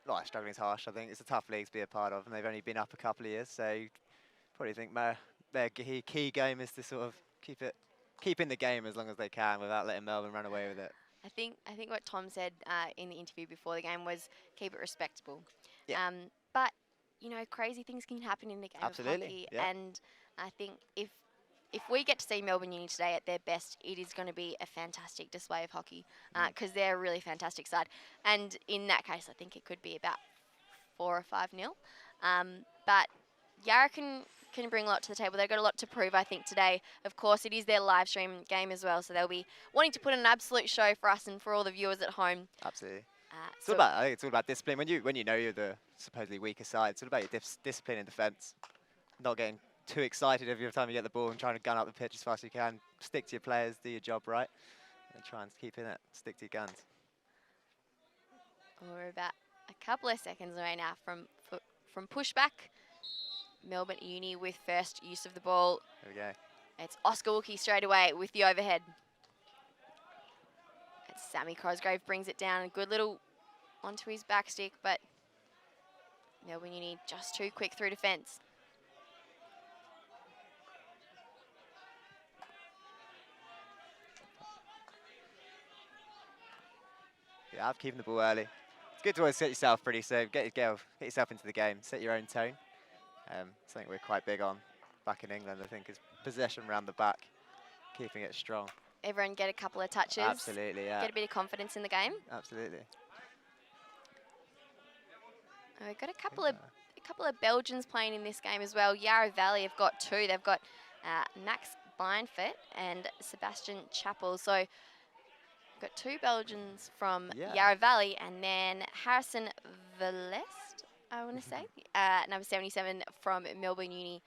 not struggling is harsh. I think it's a tough league to be a part of, and they've only been up a couple of years, so you probably think their key game is to sort of keep in the game as long as they can without letting Melbourne run away with it. I think what Tom said in the interview before the game was keep it respectable. Yeah. But you know, crazy things can happen in the game Absolutely, of hockey, yeah. and I think if we get to see Melbourne Uni today at their best, it is going to be a fantastic display of hockey because they're a really fantastic side. And in that case, I think it could be about 4 or 5-0. But Yarra can bring a lot to the table. They've got a lot to prove, I think, today. Of course, it is their live stream game as well, so they'll be wanting to put on an absolute show for us and for all the viewers at home. Absolutely. I think it's all about discipline. When you know you're the supposedly weaker side, it's all about your discipline in defence. Not getting too excited every time you get the ball and trying to gun up the pitch as fast as you can. Stick to your players, do your job right, and try and keep in it. Stick to your guns. We're about a couple of seconds away now from pushback. Melbourne Uni with first use of the ball. There we go. It's Oscar Wookie straight away with the overhead. And Sammy Cosgrave brings it down. A good little onto his back stick, but Melbourne Uni just too quick through defence. Yeah, I'm keeping the ball early. It's good to always set yourself pretty safe. Get yourself into the game. Set your own tone. Something we're quite big on back in England, I think, is possession around the back, keeping it strong. Everyone get a couple of touches. Absolutely, yeah. Get a bit of confidence in the game. Absolutely. And we've got a couple of Belgians playing in this game as well. Yarra Valley have got 2. They've got Max Bindfoot and Sebastian Chappell. So we've got 2 Belgians from Yarra Valley, and then Harrison Velest, I want to say, number 77 from Melbourne Uni.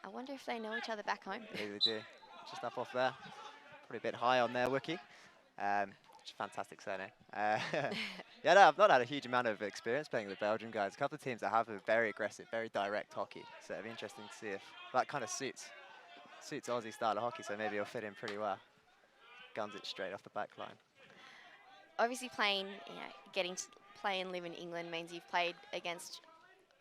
I wonder if they know each other back home. Maybe they do. Just up off there. Probably a bit high on there, Wookie. Fantastic surname. Yeah, no, I've not had a huge amount of experience playing with the Belgian guys. A couple of teams that have a very aggressive, very direct hockey. So it'll be interesting to see if that kind of suits Aussie style of hockey. So maybe it'll fit in pretty well. Guns it straight off the back line. Obviously playing, getting to play and live in England means you've played against,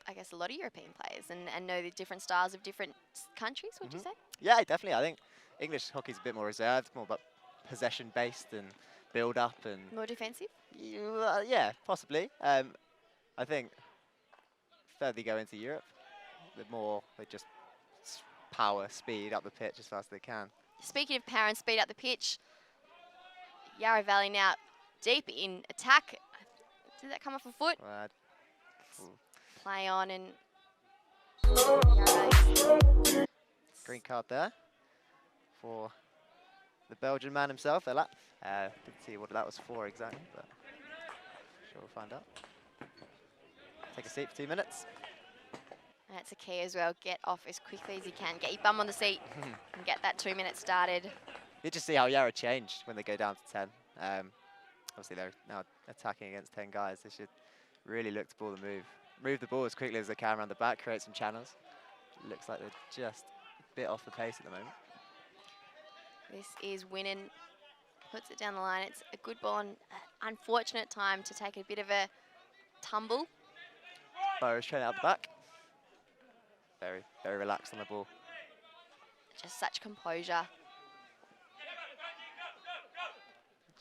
I guess, a lot of European players and know the different styles of different countries, would you say? Yeah, definitely. I think English hockey's a bit more reserved, more about possession-based and build-up and... More defensive? Yeah, possibly. I think the further you go into Europe, the more they just power, speed up the pitch as fast as they can. Speaking of power and speed up the pitch, Yarra Valley now deep in attack. Did that come off a foot? Play on and... Green card there for the Belgian man himself, Ella. Didn't see what that was for exactly, but sure we'll find out. Take a seat for 2 minutes. That's a key as well. Get off as quickly as you can. Get your bum on the seat and get that 2 minutes started. You just see how Yarra changed when they go down to 10. Obviously, they're now attacking against 10 guys. They should really look to ball the move. Move the ball as quickly as they can around the back, create some channels. Looks like they're just a bit off the pace at the moment. This is Winnan. Puts it down the line. It's a good ball. Unfortunate time to take a bit of a tumble. Burrows trailing out the back. Very, very relaxed on the ball. Just such composure.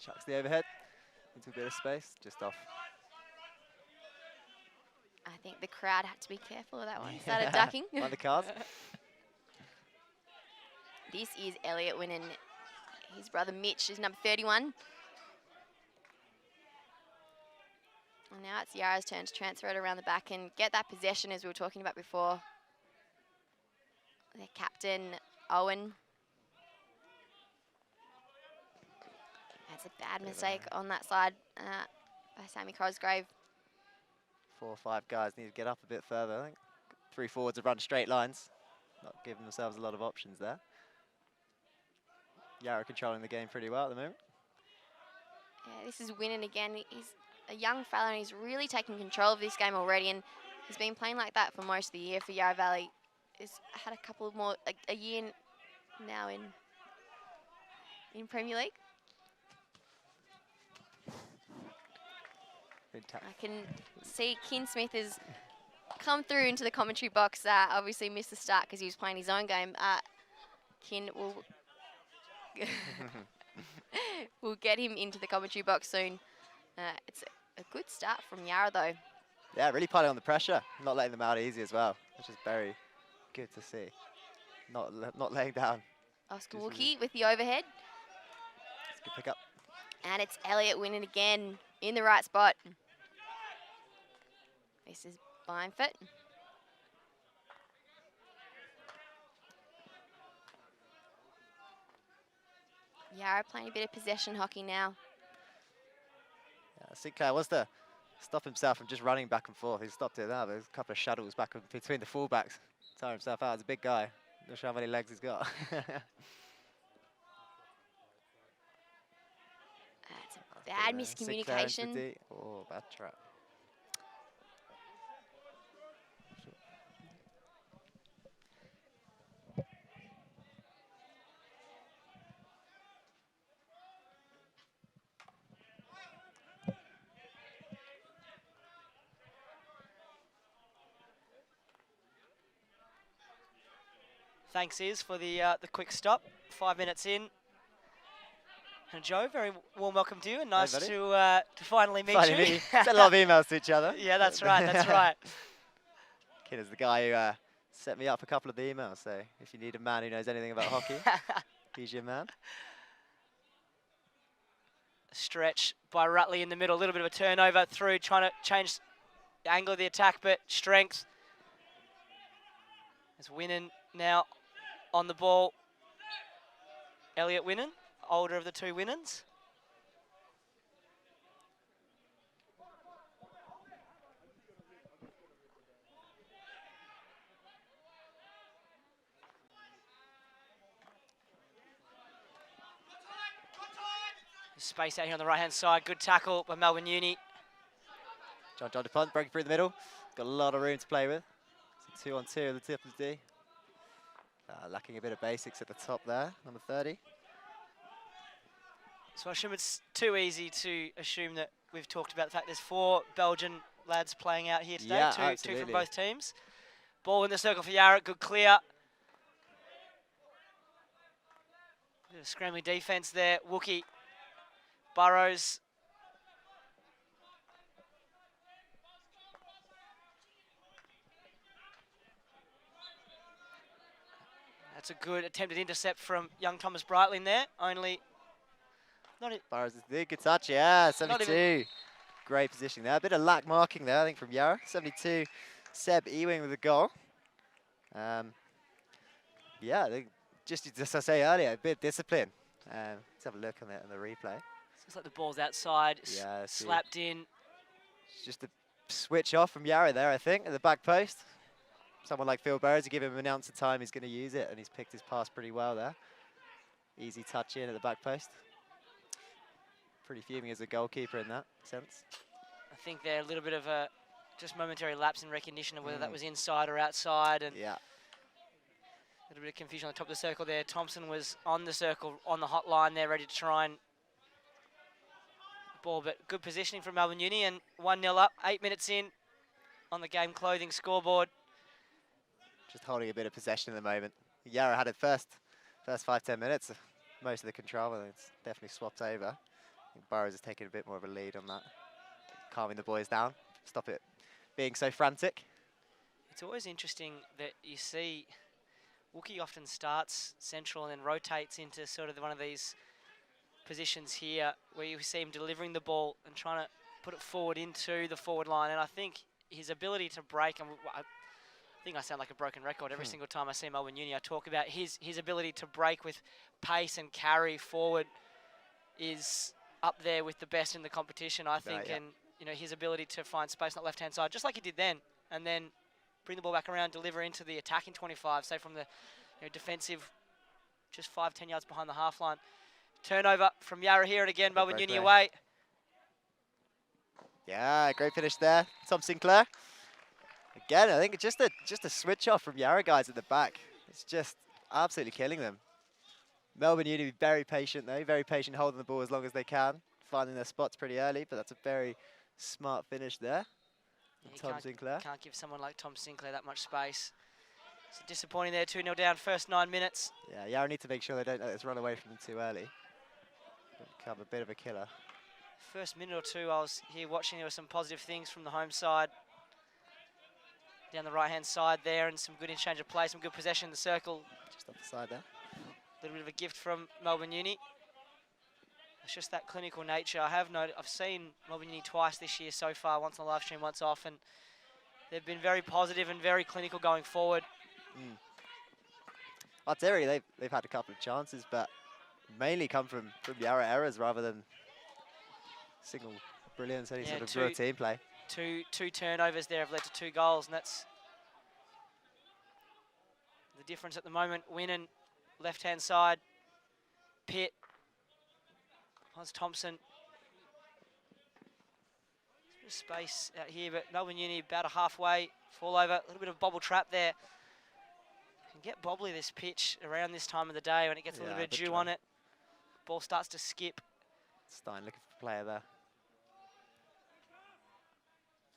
Chucks the overhead into a bit of space, just off. I think the crowd had to be careful of that one. Started ducking. Mind the cars. This is Elliot Winnan. His brother Mitch is number 31. And now it's Yarra's turn to transfer it around the back and get that possession as we were talking about before. Their captain, Owen. That's a bad mistake on that side by Sammy Cosgrave. 4 or 5 guys need to get up a bit further, I think. 3 forwards have run straight lines. Not giving themselves a lot of options there. Yarra controlling the game pretty well at the moment. Yeah, this is Winnan again. He's a young fella and he's really taking control of this game already, and he's been playing like that for most of the year for Yarra Valley. He's had a couple of more, a year now in Premier League. I can see Kin Smith has come through into the commentary box. Obviously missed the start because he was playing his own game. Kin will we'll get him into the commentary box soon. It's a good start from Yarra though. Yeah, really piling on the pressure, not letting them out easy as well, which is very good to see. Not laying down. Oscar Wookie with the overhead. It's a good pickup. And it's Elliott winning again in the right spot. This is Bindfoot. Yarra playing a bit of possession hockey now. Yeah, Sinclair wants to stop himself from just running back and forth. He's stopped it now. There's a couple of shuttles back between the fullbacks. Tire himself out. He's a big guy. Not sure how many legs he's got. It's a bad miscommunication. Oh, bad trap. Thanks, Iz, for the quick stop. 5 minutes in. And Joe, very warm welcome to you, and nice to finally meet you. Sent a lot of emails to each other. Yeah, that's right, that's right. Kid is the guy who set me up a couple of the emails, so if you need a man who knows anything about hockey, he's your man. Stretch by Rutley in the middle, a little bit of a turnover through, trying to change the angle of the attack, but strength. It's Winnan now on the ball. Elliott Winnan, older of the two Winnans. Space out here on the right-hand side. Good tackle by Melbourne Uni. John DuPont breaking through the middle. Got a lot of room to play with. It's a 2-on-2 at the tip of the D. Lacking a bit of basics at the top there, number 30. So I assume it's too easy to assume that we've talked about the fact there's 4 Belgian lads playing out here today, Yeah, two from both teams. Ball in the circle for Yarra, good clear. Bit of scrambling defence there. Wookie, Burrows. That's a good attempted intercept from young Thomas Breitling there. Only not it. Burrows is there. Good touch, yeah, 72. Great positioning there. A bit of lack marking there, I think, from Yarra. 72, Seb Ewing with a goal. Yeah, just as I say earlier, a bit of discipline. Let's have a look on the replay. Looks like the ball's outside, Yeah, slapped in. It's just a switch off from Yarra there, I think, at the back post. Someone like Phil Burrows, you give him an ounce of time, he's going to use it, and he's picked his pass pretty well there. Easy touch in at the back post. Pretty fuming as a goalkeeper in that sense. I think they're a little bit of a just momentary lapse in recognition of whether that was inside or outside, and yeah, a little bit of confusion on the top of the circle there. Thompson was on the circle, on the hot line there, ready to try and ball, but good positioning from Melbourne Uni, and 1-0 up, 8 minutes in on the game clothing scoreboard. Just holding a bit of possession at the moment. Yarra had it first 5-10 minutes, most of the control, and it's definitely swapped over. I think Burrows has taken a bit more of a lead on that, calming the boys down, stop it being so frantic. It's always interesting that you see Wookie often starts central and then rotates into sort of one of these positions here where you see him delivering the ball and trying to put it forward into the forward line, and I think his ability to break, and I think I sound like a broken record every single time I see Melbourne Uni. I talk about his ability to break with pace and carry forward is up there with the best in the competition, I think. Yeah. And you know, his ability to find space on the left-hand side, just like he did then, and then bring the ball back around, deliver into the attacking 25, say from the defensive, just 5-10 yards behind the half line. Turnover from Yarra here, and again Melbourne Uni away. Yeah, great finish there, Tom Sinclair. Again, I think it's just a switch off from Yarra guys at the back. It's just absolutely killing them. Melbourne Uni be very patient though, very patient holding the ball as long as they can, finding their spots pretty early, but that's a very Smart finish there. Yeah, Tom Sinclair. Can't give someone like Tom Sinclair that much space. So disappointing there, 2-0 down, first 9 minutes. Yeah, Yarra need to make sure they don't let this run away from them too early. It'll become a bit of a killer. First minute or two, I was here watching, there were some positive things from the home side. Down the right-hand side there, and some good interchange of play, some good possession in the circle. Just off the side there. A little bit of a gift from Melbourne Uni. It's just that clinical nature. I've seen Melbourne Uni twice this year so far, once on the live stream, once off, and they've been very positive and very clinical going forward. Artillery, they've had a couple of chances, but mainly come from Yarra errors rather than single brilliance, any sort of real team play. Two turnovers there have led to 2 goals, and that's the difference at the moment. Winnan, left-hand side. Pitt. Hans Thompson. Space out here, but Melbourne Uni about a halfway fall over. A little bit of bobble trap there. Can get bobbly this pitch around this time of the day when it gets a little bit of dew on it. Ball starts to skip. Stein looking for a player there.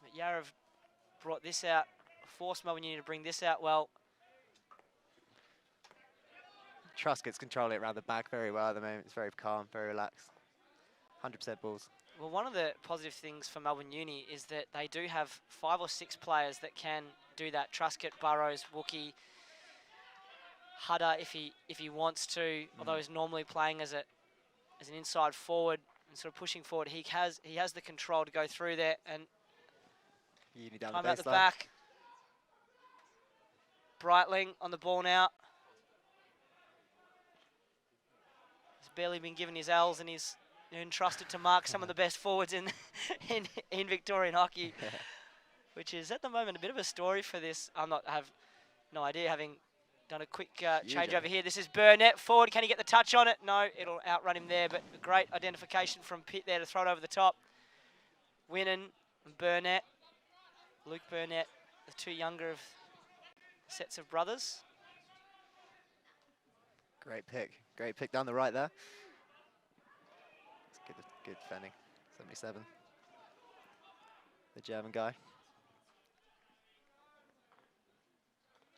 But Yarra have brought this out, forced Melbourne Uni to bring this out well. Trusket's controlling it around the back very well at the moment. It's very calm, very relaxed. 100% balls. Well, one of the positive things for Melbourne Uni is that they do have 5 or 6 players that can do that. Truscott, Burrows, Wookie, Hudder if he wants to, although he's normally playing as an inside forward and sort of pushing forward. He has the control to go through there and time out the back. Breitling on the ball now. He's barely been given his L's and he's entrusted to mark some of the best forwards in Victorian hockey, which is at the moment a bit of a story for this. I have no idea, having done a quick change over here. This is Burnett forward. Can he get the touch on it? No, it'll outrun him there, but a great identification from Pitt there to throw it over the top. Winnan and Burnett. Luke Burnett, the 2 younger of sets of brothers. Great pick down the right there. Good defending, 77. The German guy.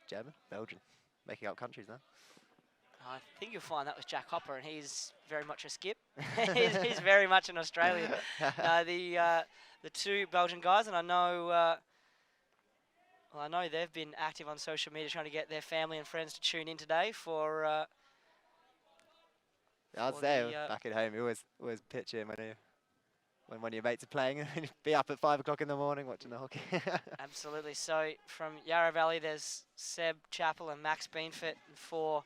German? Belgian. Making up countries now. I think you'll find that was Jack Hopper, and he's very much a skip. he's very much an Australian. The 2 Belgian guys, and I know they've been active on social media trying to get their family and friends to tune in today for I'd say back at home, you always pitch in when your mates are playing and you'd be up at 5 o'clock in the morning watching the hockey. Absolutely. So from Yarra Valley, there's Seb Chappell and Max Beanford, and for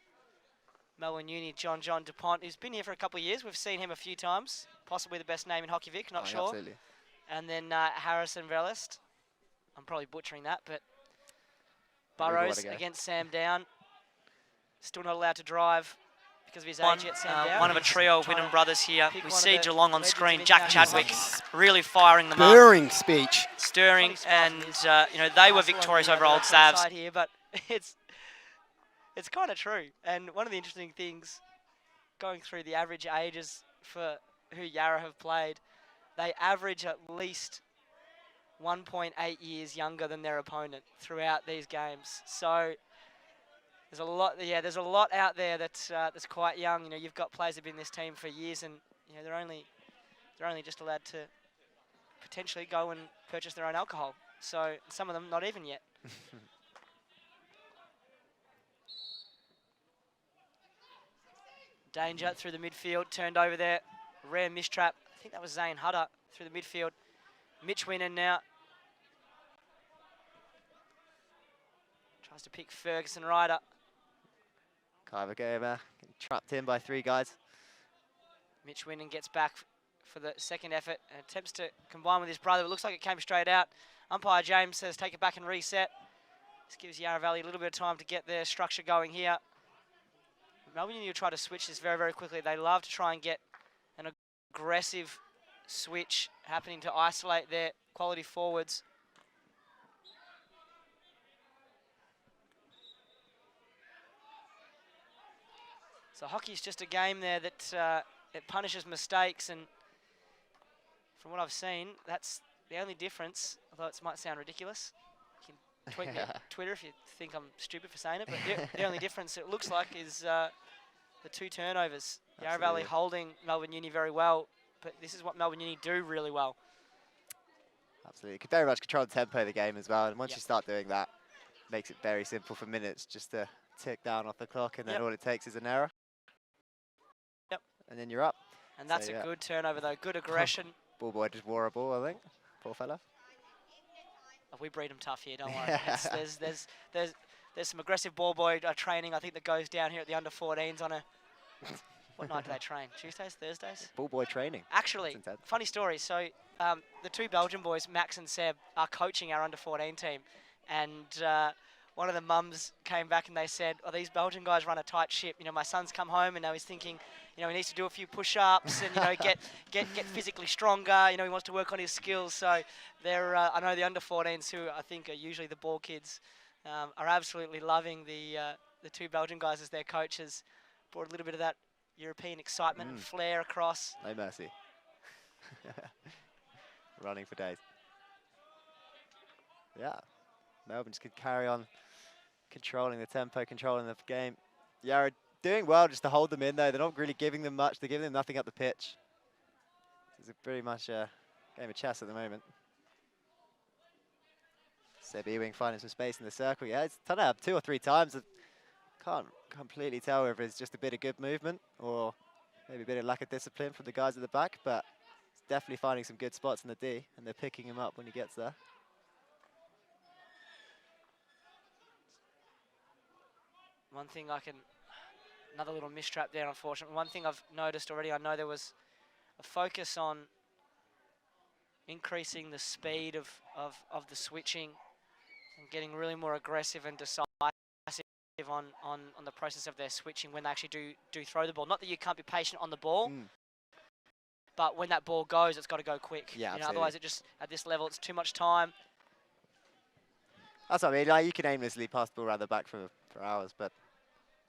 Melbourne Uni, John DuPont, who's been here for a couple of years. We've seen him a few times, possibly the best name in Hockey Vic, not sure. Absolutely. And then Harrison Velist. I'm probably butchering that, but Burrows against Sam Down. Still not allowed to drive because of his age at Sam Down. One of a trio of Winnan brothers here. We see Geelong on screen. Jack Chadwick really firing them up. Stirring speech. Stirring, and they were victorious over Old Savs. Here, but it's kind of true. And one of the interesting things, going through the average ages for who Yarra have played, they average at least 1.8 years younger than their opponent throughout these games. So there's a lot. Yeah, there's a lot out there that's quite young. You've got players who've been in this team for years, and they're only just allowed to potentially go and purchase their own alcohol. So some of them not even yet. Danger through the midfield, turned over there. Rare mistrap. I think that was Zane Hudder through the midfield. Mitch Winnan now. Tries to pick Ferguson Ryder. Kyver Gamer trapped in by 3 guys. Mitch Winnan gets back for the second effort and attempts to combine with his brother. It looks like it came straight out. Umpire James says take it back and reset. This gives Yarra Valley a little bit of time to get their structure going here. Melbourne Uni will try to switch this very, very quickly. They love to try and get an aggressive switch happening to isolate their quality forwards. So hockey's just a game there that it punishes mistakes, and from what I've seen, that's the only difference, although it might sound ridiculous, you can tweet me at Twitter if you think I'm stupid for saying it, but the only difference it looks like is the 2 turnovers. Yarra Valley holding Melbourne Uni very well, but this is what Melbourne Uni do really well. Absolutely. You can very much control the tempo of the game as well, and once you start doing that, makes it very simple for minutes just to tick down off the clock, and then all it takes is an error. And then you're up. And that's a good turnover though, good aggression. Ball boy just wore a ball, I think. Poor fella. Oh, we breed them tough here, don't worry. There's some aggressive ball boy training, I think, that goes down here at the under-14s on a... What night do they train? Tuesdays, Thursdays? Ball boy training. Actually, funny story. So the 2 Belgian boys, Max and Seb, are coaching our under-14 team. And one of the mums came back and they said, oh, these Belgian guys run a tight ship. You know, my son's come home and now he's thinking, you know, he needs to do a few push-ups and, you know, get physically stronger. You know, he wants to work on his skills. So they're, I know the under-14s, who I think are usually the ball kids, are absolutely loving the 2 Belgian guys as their coaches. Brought a little bit of that European excitement and flair across. No mercy. Running for days. Yeah. Melbourne just could carry on controlling the tempo, controlling the game. Yarra doing well just to hold them in, though. They're not really giving them much. They're giving them nothing up the pitch. It's pretty much a game of chess at the moment. Seb Ewing finding some space in the circle. Yeah, it's done it up 2 or 3 times. Can't completely tell if it's just a bit of good movement or maybe a bit of lack of discipline from the guys at the back, but it's definitely finding some good spots in the D, and they're picking him up when he gets there. One thing another little mistrap there, unfortunately. One thing I've noticed already, I know there was a focus on increasing the speed of the switching and getting really more aggressive and decisive on the process of their switching when they actually do throw the ball. Not that you can't be patient on the ball, but when that ball goes, it's got to go quick. Yeah, you know, otherwise it just, at this level, it's too much time. That's what I mean. Like, you can aimlessly pass the ball around the back for hours, but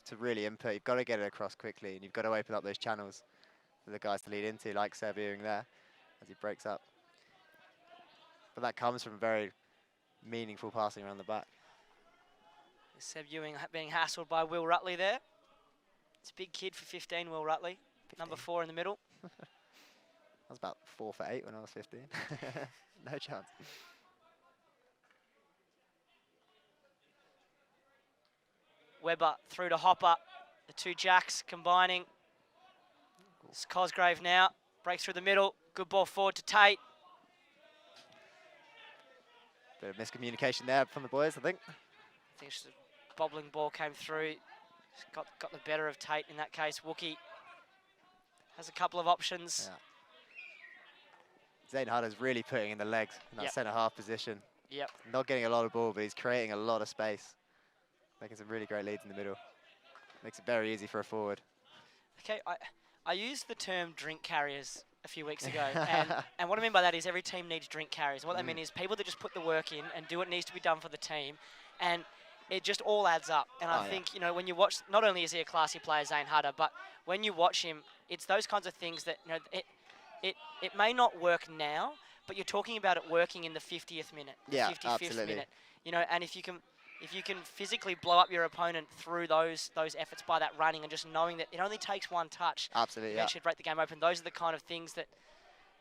to really input, you've got to get it across quickly, and you've got to open up those channels for the guys to lead into, like Seb Ewing there, as he breaks up. But that comes from very meaningful passing around the back. Seb Ewing being hassled by Will Rutley there. It's a big kid for 15, Will Rutley. 15. Number 4 in the middle. I was about 4 for 8 when I was 15. No chance. Webber through to Hopper. The 2 jacks combining. It's Cosgrave now. Breaks through the middle. Good ball forward to Tate. Bit of miscommunication there from the boys, I think. I think it's just a bobbling ball came through. Got the better of Tate in that case. Wookie has a couple of options. Yeah. Zane Hutter's really putting in the legs in that centre-half position. Yep. Not getting a lot of ball, but he's creating a lot of space. Making some really great leads in the middle. Makes it very easy for a forward. Okay, I used the term drink carriers a few weeks ago, and what I mean by that is every team needs drink carriers. What I mean is people that just put the work in and do what needs to be done for the team, and it just all adds up. And I think, you know, when you watch, not only is he a classy player, Zane Hutter, but when you watch him, it's those kinds of things that, you know, it may not work now, but you're talking about it working in the 50th minute, the 55th minute. You know, and if you can physically blow up your opponent through those efforts by that running, and just knowing that it only takes one touch, absolutely, eventually break the game open. Those are the kind of things that,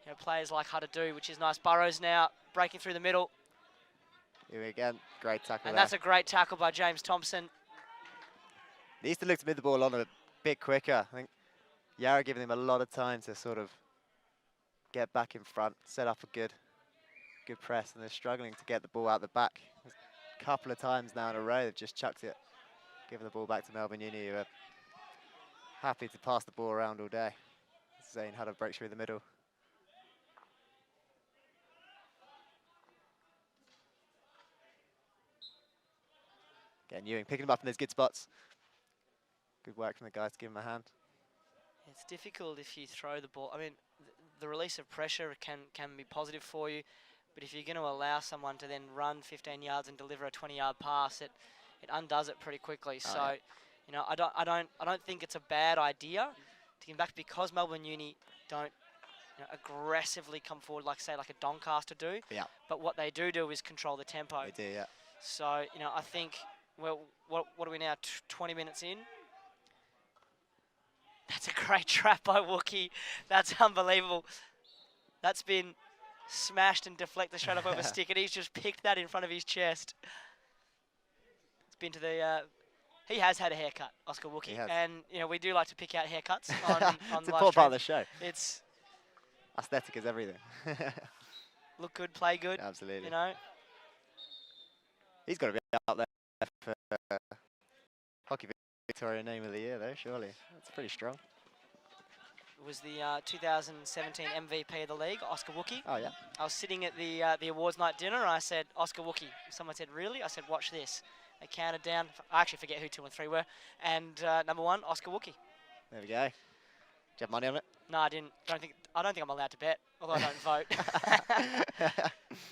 you know, players like Hutter do, which is nice. Burrows now breaking through the middle. Here again, great tackle. And there. that's a great tackle by James Thompson. Needs to look to mid the ball on a bit quicker. I think Yarra giving him a lot of time to sort of get back in front, set up a good press, and they're struggling to get the ball out the back. A couple of times now in a row, they've just chucked it, giving the ball back to Melbourne Uni, who are happy to pass the ball around all day. Zane had a break through the middle. Again, Ewing picking him up in those good spots. Good work from the guys to give him a hand. It's difficult if you throw the ball. I mean, the release of pressure can be positive for you, but if you're going to allow someone to then run 15 yards and deliver a 20-yard pass, it undoes it pretty quickly. So, you know, I don't think it's a bad idea to get back, because Melbourne Uni don't aggressively come forward, like say like a Doncaster do. Yeah. But what they do is control the tempo. They do, yeah. So I think what are we now? 20 minutes in. That's a great trap by Wookie. That's unbelievable. That's been smashed and deflected straight up over a stick, and he's just picked that in front of his chest. It's been to the. He has had a haircut, Oscar Wookie, and we do like to pick out haircuts on it's the an live important part of stream. the show. It's aesthetic is everything. look good, play good. Absolutely. He's got to be out there for Hockey Victoria Name of the Year, though. Surely that's pretty strong. It was the 2017 MVP of the league, Oscar Wookie. Oh yeah. I was sitting at the awards night dinner, and I said, Oscar Wookie. Someone said, really? I said, watch this. They counted down. I actually forget who 2 and 3 were. And number 1, Oscar Wookie. There we go. Do you have money on it? No, I didn't. I don't think I'm allowed to bet, although I don't vote.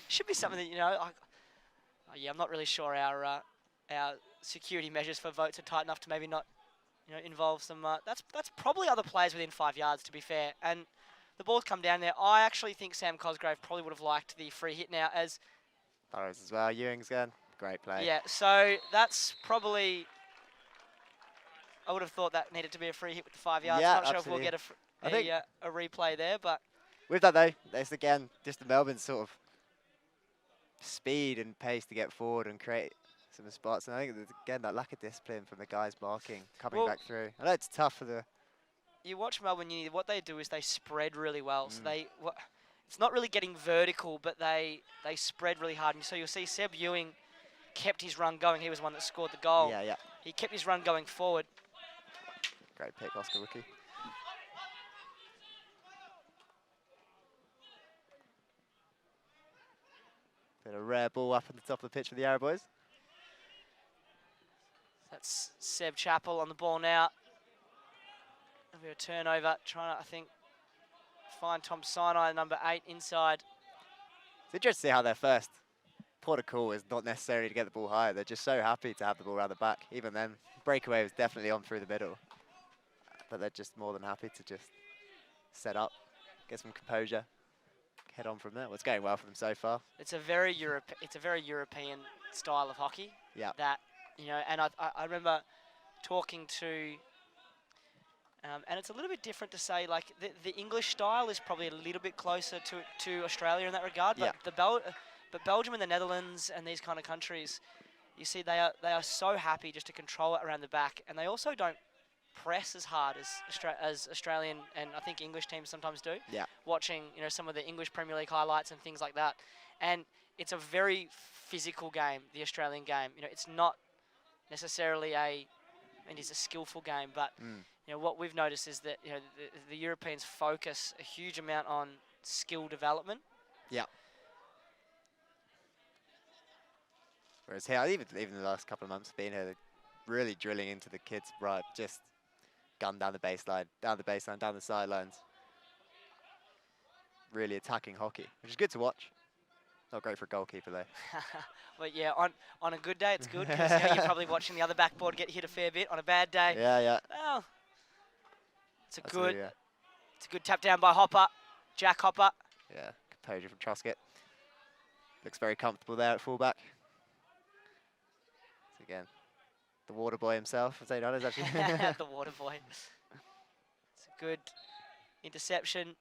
Should be something that I'm not really sure our security measures for votes are tight enough to maybe not involve some. That's probably other players within 5 yards, to be fair. And the ball's come down there. I actually think Sam Cosgrave probably would have liked the free hit now as. Burrows as well. Ewing's again. Great play. Yeah, so that's probably. I would have thought that needed to be a free hit with the 5 yards. Yeah, Not sure absolutely. if we'll get a replay there, but. With that though, there's again just the Melbourne sort of speed and pace to get forward and create some spots. And I think there's, again that lack of discipline from the guys marking coming back through. I know it's tough for the. You watch Melbourne Uni. What they do is they spread really well. So it's not really getting vertical, but they spread really hard. And so you'll see Seb Ewing kept his run going. He was the one that scored the goal. Yeah, yeah. He kept his run going forward. Great pick, Oscar Wookie. Bit of rare ball up at the top of the pitch for the Yarra boys. That's Seb Chappell on the ball now. There'll be a turnover, trying to, I think, find Tom Sinai, number 8, inside. It's interesting to see how their first port of call is not necessarily to get the ball higher. They're just so happy to have the ball around the back. Even then, breakaway was definitely on through the middle. But they're just more than happy to just set up, get some composure, head on from there. Well, it's going well for them so far. It's a very European style of hockey. Yeah. That, and I remember talking to, and it's a little bit different to say, like, the English style is probably a little bit closer to Australia in that regard. But but Belgium and the Netherlands and these kind of countries, you see, they are so happy just to control it around the back, and they also don't press as hard as Australian and I think English teams sometimes do. Yeah. Watching some of the English Premier League highlights and things like that, and it's a very physical game. The Australian game, it's not necessarily it is a skillful game, but what we've noticed is that the Europeans focus a huge amount on skill development. Yeah. Whereas here, even the last couple of months being here, they're really drilling into the kids, right? Just gun down the baseline, down the sidelines. Really attacking hockey, which is good to watch. Not great for a goalkeeper though. Well, yeah, on a good day it's good, because you're probably watching the other backboard get hit a fair bit. On a bad day, yeah. Well, it's a Absolutely, good tap down by Hopper, Jack Hopper. Yeah, composure from Truscott. Looks very comfortable there at fullback. So again, the water boy himself, St. Honors actually. The water boy. It's a good interception. Is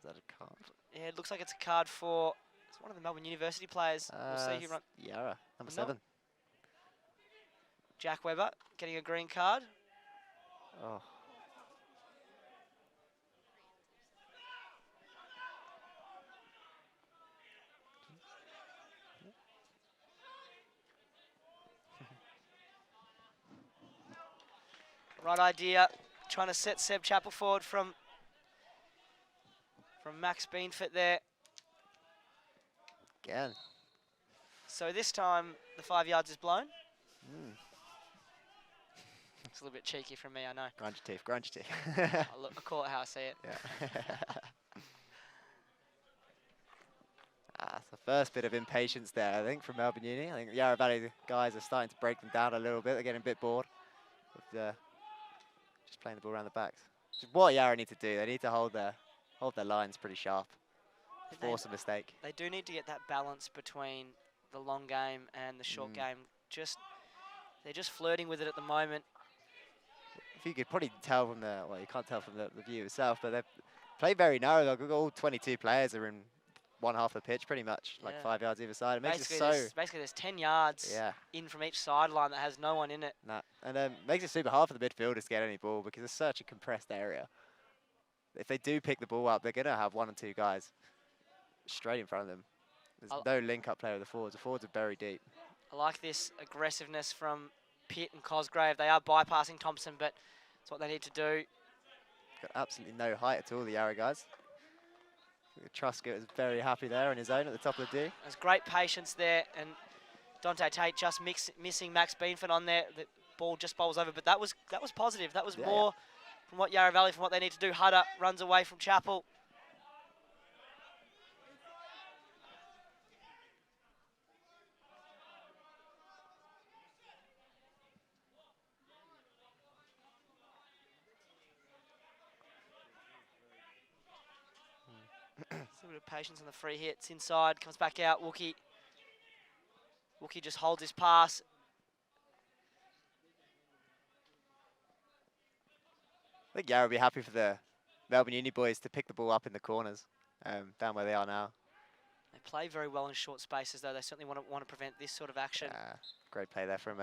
that a card? Yeah, it looks like it's a card for one of the Melbourne University players. We'll see who runs. Yarra, number 7. Jack Webber getting a green card. Oh. Right idea, trying to set Seb Chappell forward from Max Beanford there. Again. So this time the 5 yards is blown. It's a little bit cheeky from me, I know. Grind your teeth. I'll call it how I see it. Yeah. It's the first bit of impatience there, I think, from Melbourne Uni. I think Yarra Valley guys are starting to break them down a little bit. They're getting a bit bored with just playing the ball around the backs. Which is what Yarra need to do. They need to hold their hold their lines pretty sharp. They- Force a mistake. They do need to get that balance between the long game and the short game. They're just flirting with it at the moment. If you could probably tell from the, well, you can't tell from the view itself, but they play very narrow. Like, all 22 players are in one half of the pitch, pretty much, like Yeah. 5 yards either side. It makes it Basically, there's 10 yards yeah, in from each sideline that has no one in it. nah. And makes it super hard for the midfielders to get any ball because it's such a compressed area. If they do pick the ball up, they're going to have 1 or 2 guys straight in front of them. There's no link-up player with the forwards. The forwards are very deep. I like this aggressiveness from Pitt and Cosgrave. They are bypassing Thompson, but it's what they need to do. Got absolutely no height at all, the Yarra guys. Truscott is very happy there on his own at the top of the D. There's great patience there, and Dante Tate just missing Max Beanford on there. The ball just bowls over, but that was positive. That was more from what Yarra Valley, from what they need to do. Hutter runs away from Chappell. A bit of patience on the free hits inside, comes back out. Wookie just holds his pass. I think Yarra will be happy for the Melbourne Uni boys to pick the ball up in the corners, down where they are now. They play very well in short spaces, though. They certainly want to prevent this sort of action. Great play there from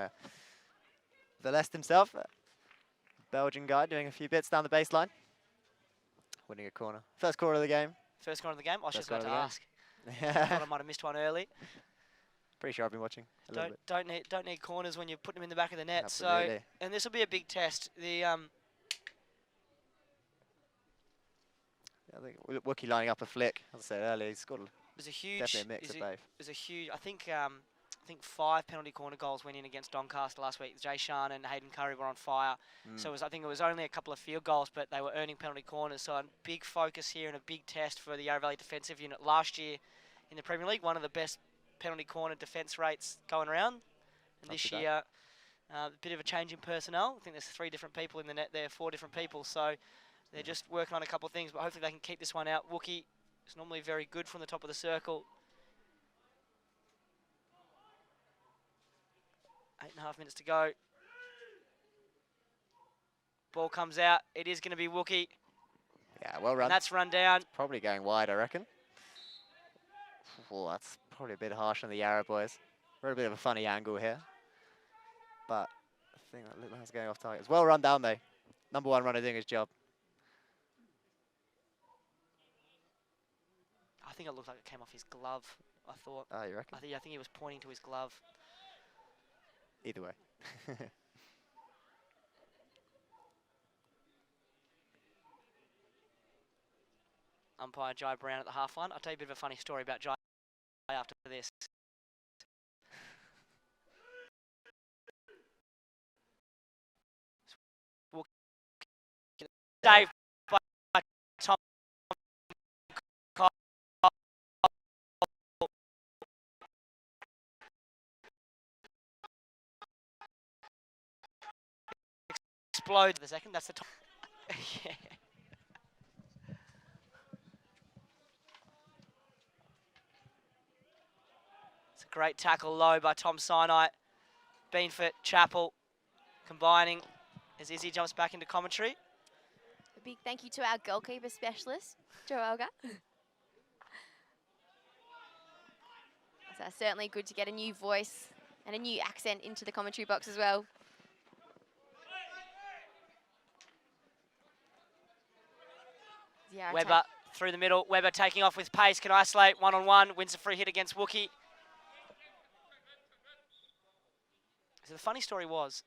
the Lest himself. Belgian guy doing a few bits down the baseline. Winning a corner. First corner of the game. First corner of the game. I was just First about to corner ask. I thought I might have missed one early. Pretty sure I've been watching a little bit. Don't need corners when you're putting them in the back of the net. Absolutely. So, and this will be a big test. I think Wookie lining up a flick. As I said earlier, he's got definitely a mix of both. There's a huge. I think 5 penalty corner goals went in against Doncaster last week. Jay Shan and Hayden Curry were on fire. So I think it was only a couple of field goals, but they were earning penalty corners. So a big focus here and a big test for the Yarra Valley defensive unit. Last year in the Premier League, one of the best penalty corner defence rates going around. And this year, a bit of a change in personnel. I think there's 3 different people in the net there, 4 different people. So they're just working on a couple of things, but hopefully they can keep this one out. Wookie is normally very good from the top of the circle. 8.5 minutes to go. Ball comes out. It is going to be Wookie. Yeah, well run. And that's run down. Probably going wide, I reckon. Oh, that's probably a bit harsh on the Yarra boys. We're at a bit of a funny angle here. But I think that was going off target. It's well run down, though. Number 1 runner doing his job. I think it looked like it came off his glove, I thought. Oh, you reckon? I think he was pointing to his glove. Either way. Umpire Jai Brown at the half line. I'll tell you a bit of a funny story about Jai after this. Dave by Tom explodes the second. That's the top. Yeah. It's a great tackle low by Tom Sinai. Beanford, Chappell combining as Izzy jumps back into commentary. A big thank you to our goalkeeper specialist, Joe Elgar. So certainly good to get a new voice and a new accent into the commentary box as well. Yarra Webber through the middle. Webber taking off with pace. Can isolate one-on-one. Wins a free hit against Wookie. So the funny story was,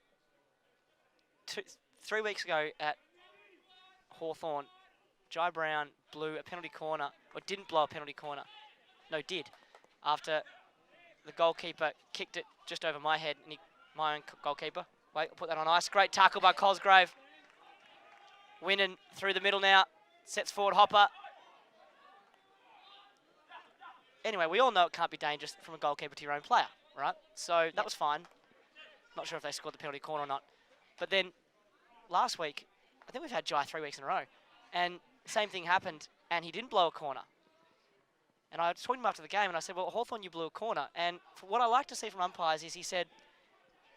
3 weeks ago at Hawthorn, Jai Brown blew a penalty corner, or didn't blow a penalty corner. No, did. After the goalkeeper kicked it just over my head, and my own goalkeeper. Wait, I'll put that on ice. Great tackle by Cosgrave. Winning through the middle now. Sets forward Hopper. Anyway, we all know it can't be dangerous from a goalkeeper to your own player, right? So that was fine. Not sure if they scored the penalty corner or not. But then last week, I think we've had Jai 3 weeks in a row, and the same thing happened, and he didn't blow a corner. And I was talking to him after the game, and I said, well, Hawthorn, you blew a corner. And what I like to see from umpires is he said,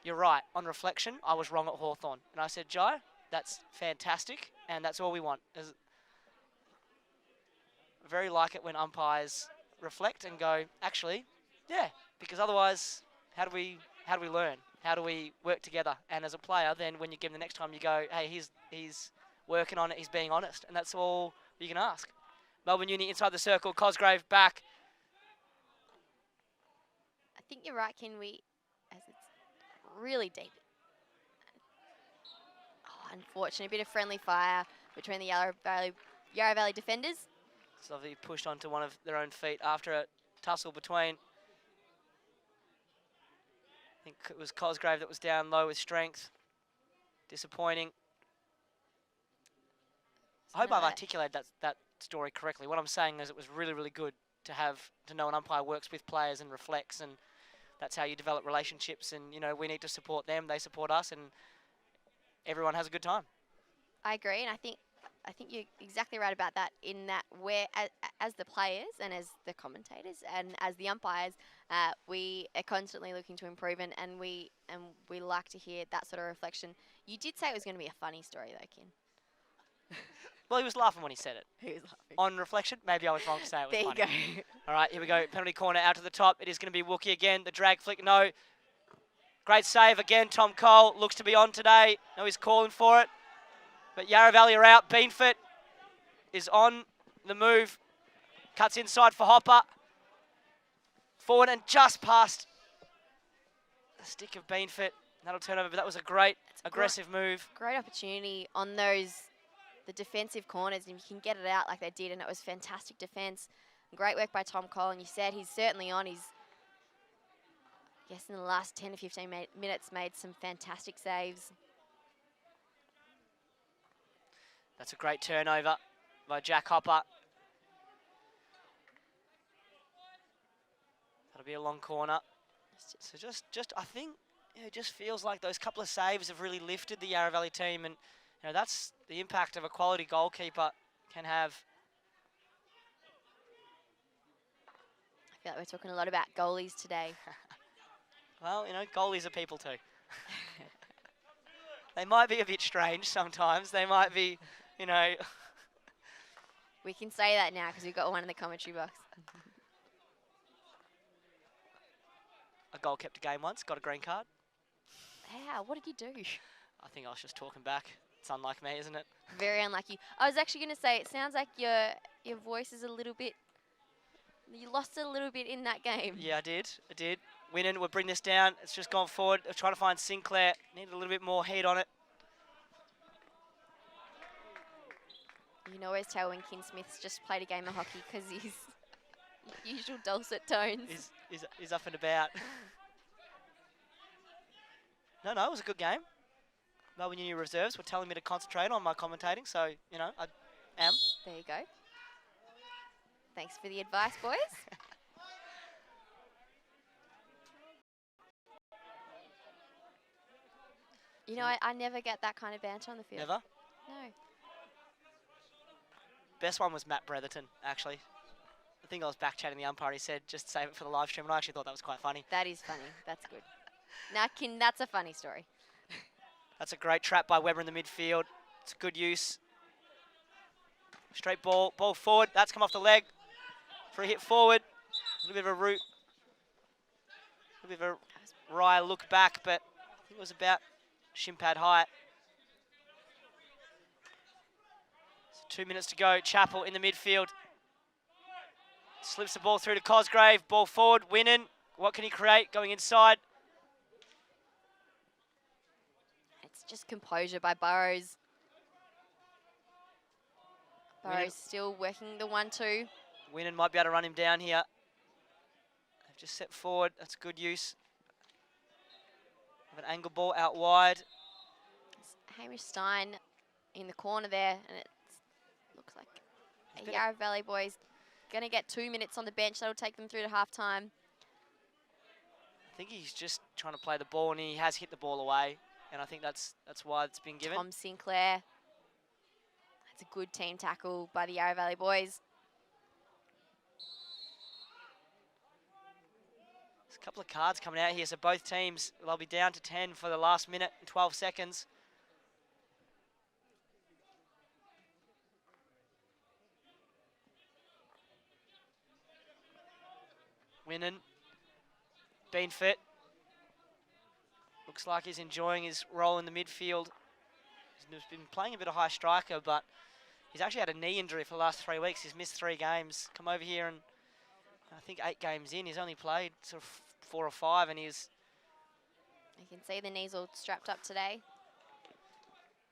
you're right, on reflection, I was wrong at Hawthorn. And I said, Jai, that's fantastic, and that's all we want. I very like it when umpires reflect and go, actually, yeah, because otherwise, how do we learn? How do we work together? And as a player, then when you give him the next time, you go, hey, he's working on it, he's being honest, and that's all you can ask. Melbourne Uni inside the circle, Cosgrave back. I think you're right, Ken. As it's really deep. Oh, unfortunate. A bit of friendly fire between the Yarra Valley defenders. So they pushed onto one of their own feet after a tussle between. I think it was Cosgrave that was down low with strength. Disappointing. I hope I've articulated that story correctly. What I'm saying is it was really, really good to know an umpire works with players and reflects, and that's how you develop relationships. And we need to support them, they support us, and everyone has a good time. I agree, and I think you're exactly right about that. In that, as the players and as the commentators and as the umpires, we are constantly looking to improve, and we like to hear that sort of reflection. You did say it was going to be a funny story, though, Ken. Well, he was laughing when he said it. He was laughing. On reflection, maybe I was wrong to say it was funny. There you go. All right, here we go. Penalty corner out to the top. It is going to be Wookie again. The drag flick, no. Great save again. Tom Cole looks to be on today. No, he's calling for it. But Yarra Valley are out. Beanford is on the move. Cuts inside for Hopper. Forward and just past the stick of Beanford. That'll turn over, but that was a great aggressive move. Great opportunity on the defensive corners, and you can get it out like they did, and it was fantastic defence. Great work by Tom Cole, and you said he's certainly on. He's, I guess, in the last 10 to 15 minutes, made some fantastic saves. That's a great turnover by Jack Hopper. That'll be a long corner. So just I think it just feels like those couple of saves have really lifted the Yarra Valley team, and that's the impact of a quality goalkeeper can have. I feel like we're talking a lot about goalies today. Well, goalies are people too. They might be a bit strange sometimes. They might be, We can say that now because we've got one in the commentary box. A goal kept a game once, got a green card. How? What did you do? I think I was just talking back. It's unlike me, isn't it? Very unlucky. I was actually going to say, it sounds like your voice is a little bit, you lost it a little bit in that game. Yeah, I did. Winnan will bring this down. It's just gone forward. They're trying to find Sinclair. Need a little bit more heat on it. You can always tell when Ken Smith's just played a game of hockey because his usual dulcet tones. Is up and about. No, it was a good game. Melbourne Uni reserves were telling me to concentrate on my commentating, so, I am. There you go. Thanks for the advice, boys. I never get that kind of banter on the field. Never? No. Best one was Matt Bretherton, actually. I think I was back chatting the umpire. He said, just save it for the live stream, and I actually thought that was quite funny. That is funny. That's good. Now, Ken, that's a funny story. That's a great trap by Weber in the midfield. It's a good use. Straight ball forward. That's come off the leg. For a hit forward. A little bit of a root. A little bit of a wry look back, but I think it was about shin pad height. So 2 minutes to go. Chappell in the midfield. Slips the ball through to Cosgrave. Ball forward. Winnan. What can he create? Going inside. It's just composure by Burrows. Burrows still working the 1-2. Winnan might be able to run him down here. They've just set forward. That's good use. Of an angle ball out wide. It's Hamish Stein in the corner there, and it looks like a Yarra Valley boys going to get 2 minutes on the bench. That'll take them through to halftime. I think he's just trying to play the ball, and he has hit the ball away. And I think that's why it's been given. Tom Sinclair. I It's a good team tackle by the Yarra Valley boys. There's a couple of cards coming out here, so both teams, they'll be down to 10 for the last minute and 12 seconds. Winnan, been fit. Looks like he's enjoying his role in the midfield. He's been playing a bit of high striker, but he's actually had a knee injury for the last 3 weeks. He's missed 3 games. Come over here and I think 8 games in, he's only played sort of 4 or 5, and he's... You can see the knees all strapped up today.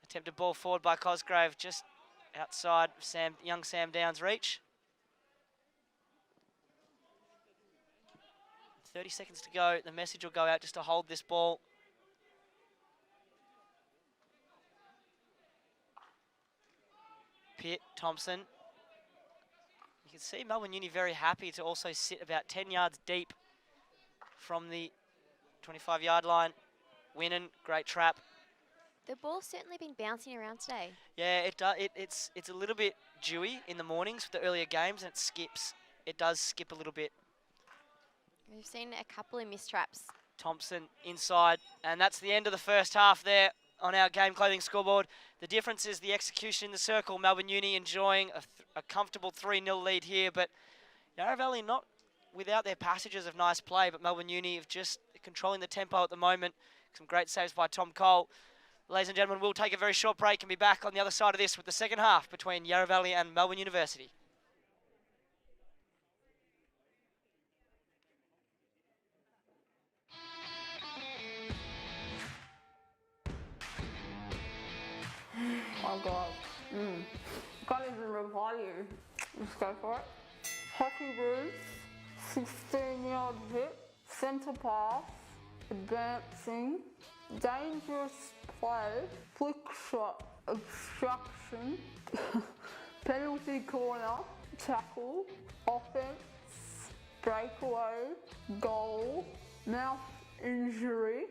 Attempted ball forward by Cosgrove, just outside young Sam Downs' reach. 30 seconds to go. The message will go out just to hold this ball. Pitt, Thompson. You can see Melbourne Uni very happy to also sit about 10 yards deep from the 25-yard line. Winnan, great trap. The ball's certainly been bouncing around today. Yeah, it's a little bit dewy in the mornings with the earlier games, and it skips. It does skip a little bit. We've seen a couple of mistraps. Thompson inside, and that's the end of the first half there on our game clothing scoreboard. The difference is the execution in the circle. Melbourne Uni enjoying a comfortable 3-0 lead here, but Yarra Valley not without their passages of nice play, but Melbourne Uni have just controlling the tempo at the moment. Some great saves by Tom Cole. Ladies and gentlemen, we'll take a very short break and be back on the other side of this with the second half between Yarra Valley and Melbourne University. Oh God. Can't even reply to you. Let's go for it. Hockey boots, 16-yard hit, centre pass, advancing, dangerous play, flick shot, obstruction, penalty corner, tackle, offense, breakaway, goal, mouth injury,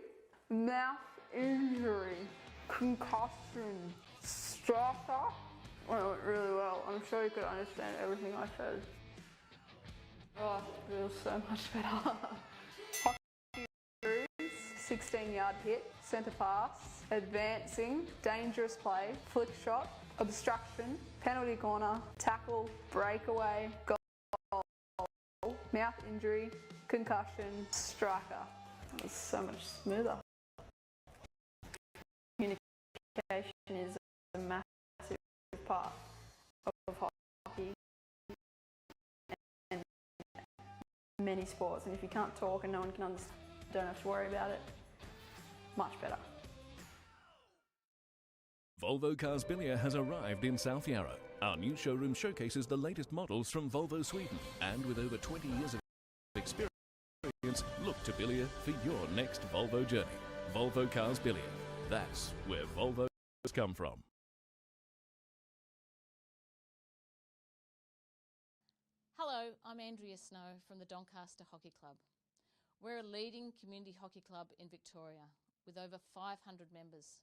concussion, striker. Well, it went really well. I'm sure you could understand everything I said. Oh, it feels so much better. Hockey rules, 16-yard hit, centre pass, advancing, dangerous play, flick shot, obstruction, penalty corner, tackle, breakaway, goal, mouth injury, concussion, striker. That was so much smoother. Communication is a massive part of hockey and many sports, and if you can't talk and no one can understand, don't have to worry about it. Much better. Volvo Cars Bilia has arrived in South Yarra. Our new showroom showcases the latest models from Volvo Sweden, and with over 20 years of experience, look to Bilia for your next Volvo journey. Volvo Cars Bilia. That's where Volvo's come from. Hello, I'm Andrea Snow from the Doncaster Hockey Club. We're a leading community hockey club in Victoria with over 500 members.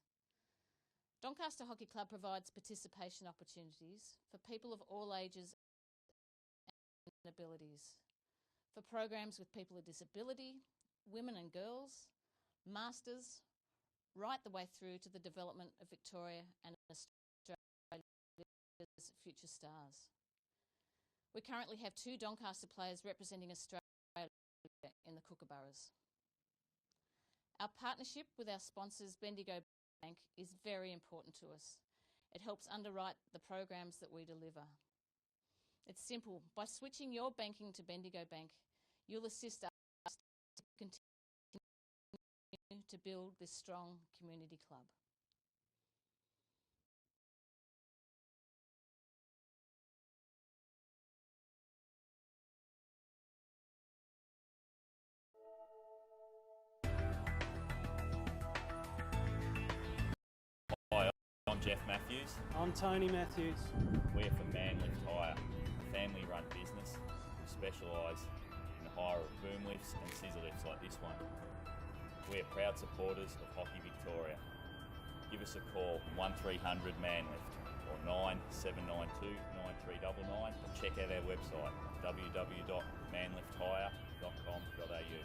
Doncaster Hockey Club provides participation opportunities for people of all ages and abilities, for programs with people with disability, women and girls, masters, right the way through to the development of Victoria and Australia's future stars. We currently have 2 Doncaster players representing Australia in the Kookaburras. Our partnership with our sponsors Bendigo Bank is very important to us. It helps underwrite the programs that we deliver. It's simple. By switching your banking to Bendigo Bank, you'll assist us to continue to build this strong community club. Hi, I'm Jeff Matthews. I'm Tony Matthews. We're from Manlift Hire, a family-run business who specialise in the hire of boom lifts and scissor lifts like this one. We're proud supporters of Hockey Victoria. Give us a call, 1300 Manlift, or 9792 9399 or check out our website www.manlifthire.com.au.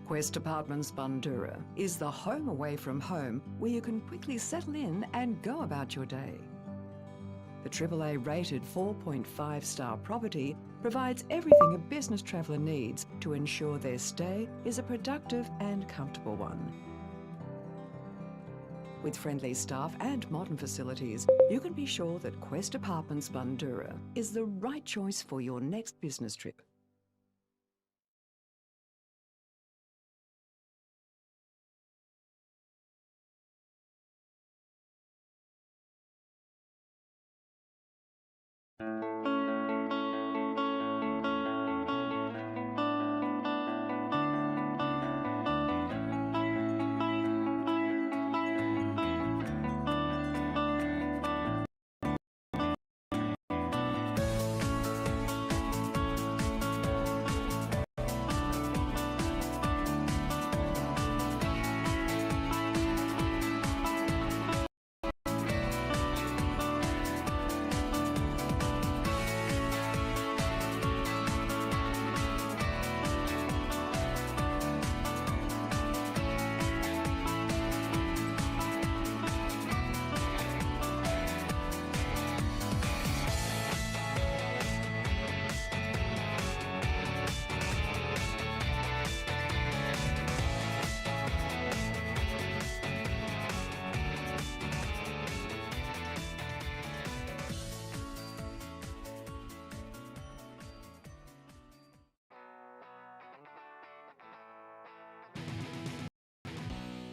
Quest Apartments Bundoora is the home away from home where you can quickly settle in and go about your day. The AAA rated 4.5-star property provides everything a business traveller needs to ensure their stay is a productive and comfortable one. With friendly staff and modern facilities, you can be sure that Quest Apartments Bundoora is the right choice for your next business trip.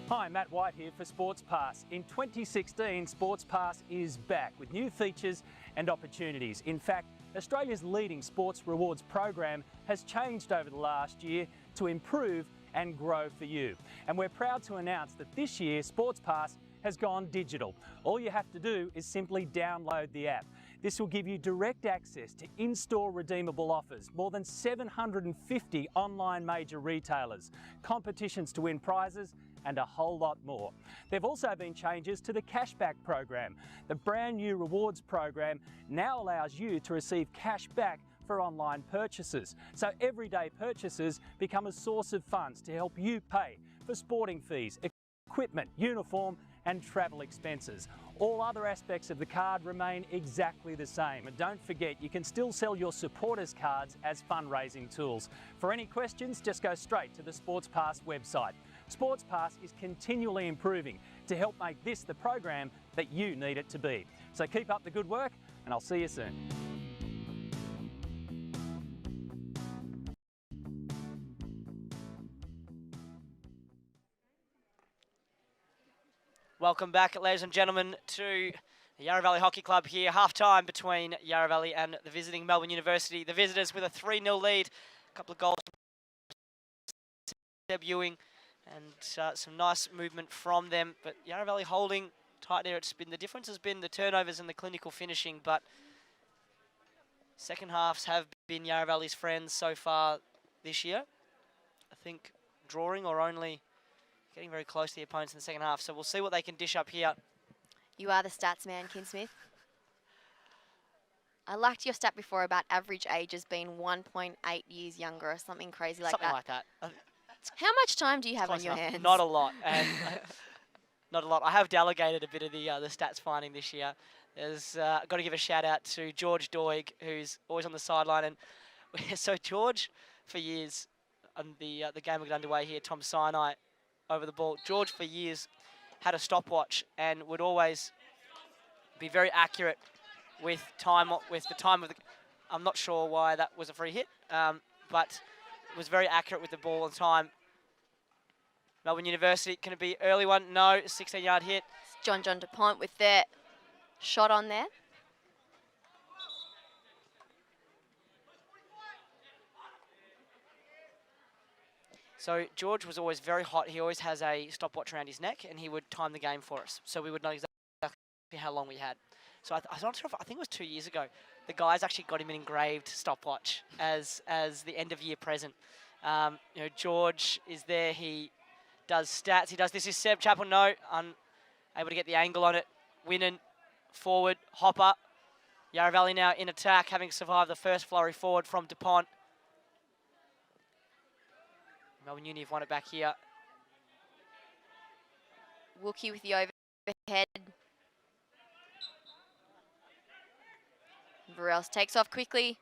Hi, Matt White here for Sports Pass. In 2016, Sports Pass is back with new features and opportunities. In fact, Australia's leading sports rewards program has changed over the last year to improve and grow for you. And we're proud to announce that this year, Sports Pass has gone digital. All you have to do is simply download the app. This will give you direct access to in-store redeemable offers, more than 750 online major retailers, competitions to win prizes, and a whole lot more. There have also been changes to the cashback program. The brand new rewards program now allows you to receive cash back for online purchases. So everyday purchases become a source of funds to help you pay for sporting fees, equipment, uniform, and travel expenses. All other aspects of the card remain exactly the same. And don't forget, you can still sell your supporters cards as fundraising tools. For any questions, just go straight to the Sports Pass website. Sports Pass is continually improving to help make this the program that you need it to be. So keep up the good work, and I'll see you soon. Welcome back, ladies and gentlemen, to the Yarra Valley Hockey Club here. Half-time between Yarra Valley and the visiting Melbourne University. The visitors with a 3-0 lead. A couple of goals debuting and some nice movement from them. But Yarra Valley holding tight there. The difference has been the turnovers and the clinical finishing. But second halves have been Yarra Valley's friends so far this year. I think drawing or only getting very close to the opponents in the second half. So we'll see what they can dish up here. You are the stats man, Kinsmith. I liked your stat before about average age as being 1.8 years younger or something crazy like Something that. like that. How much time do you have on your hands? Not a lot. And not a lot. I have delegated a bit of the stats finding this year. I've got to give a shout out to George Doig, who's always on the sideline. And so George, for years, on the game we got underway here, Tom Sinai over the ball. George, for years, had a stopwatch and would always be very accurate with the time of the. I'm not sure why that was a free hit, but was very accurate with the ball and time. Melbourne University, can it be early one? No, 16-yard hit. John DuPont with their shot on there. So George was always very hot. He always has a stopwatch around his neck, and he would time the game for us, so we would know exactly how long we had. So I'm not sure if, I think it was 2 years ago, the guys actually got him an engraved stopwatch as the end of year present. You know, George is there. He does stats. He does this. Is Seb Chappell? No, unable to get the angle on it. Winning forward, Hopper. Yarra Valley now in attack, having survived the first flurry forward from DuPont. Melbourne Uni have won it back here. Wookie with the overhead. Varels takes off quickly.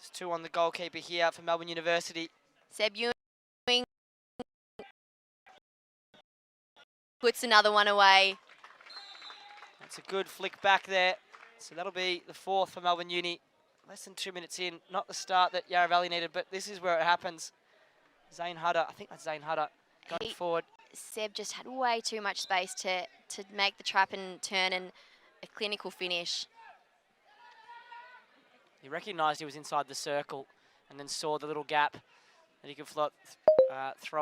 There's 2 on the goalkeeper here for Melbourne University. Seb Ewing puts another one away. That's a good flick back there. So that'll be the 4th for Melbourne Uni. Less than 2 minutes in. Not the start that Yarra Valley needed, but this is where it happens. Zane Hutter, I think that's Zane Hutter, going forward. Seb just had way too much space to make the trap and turn and a clinical finish. He recognised he was inside the circle and then saw the little gap that he could throw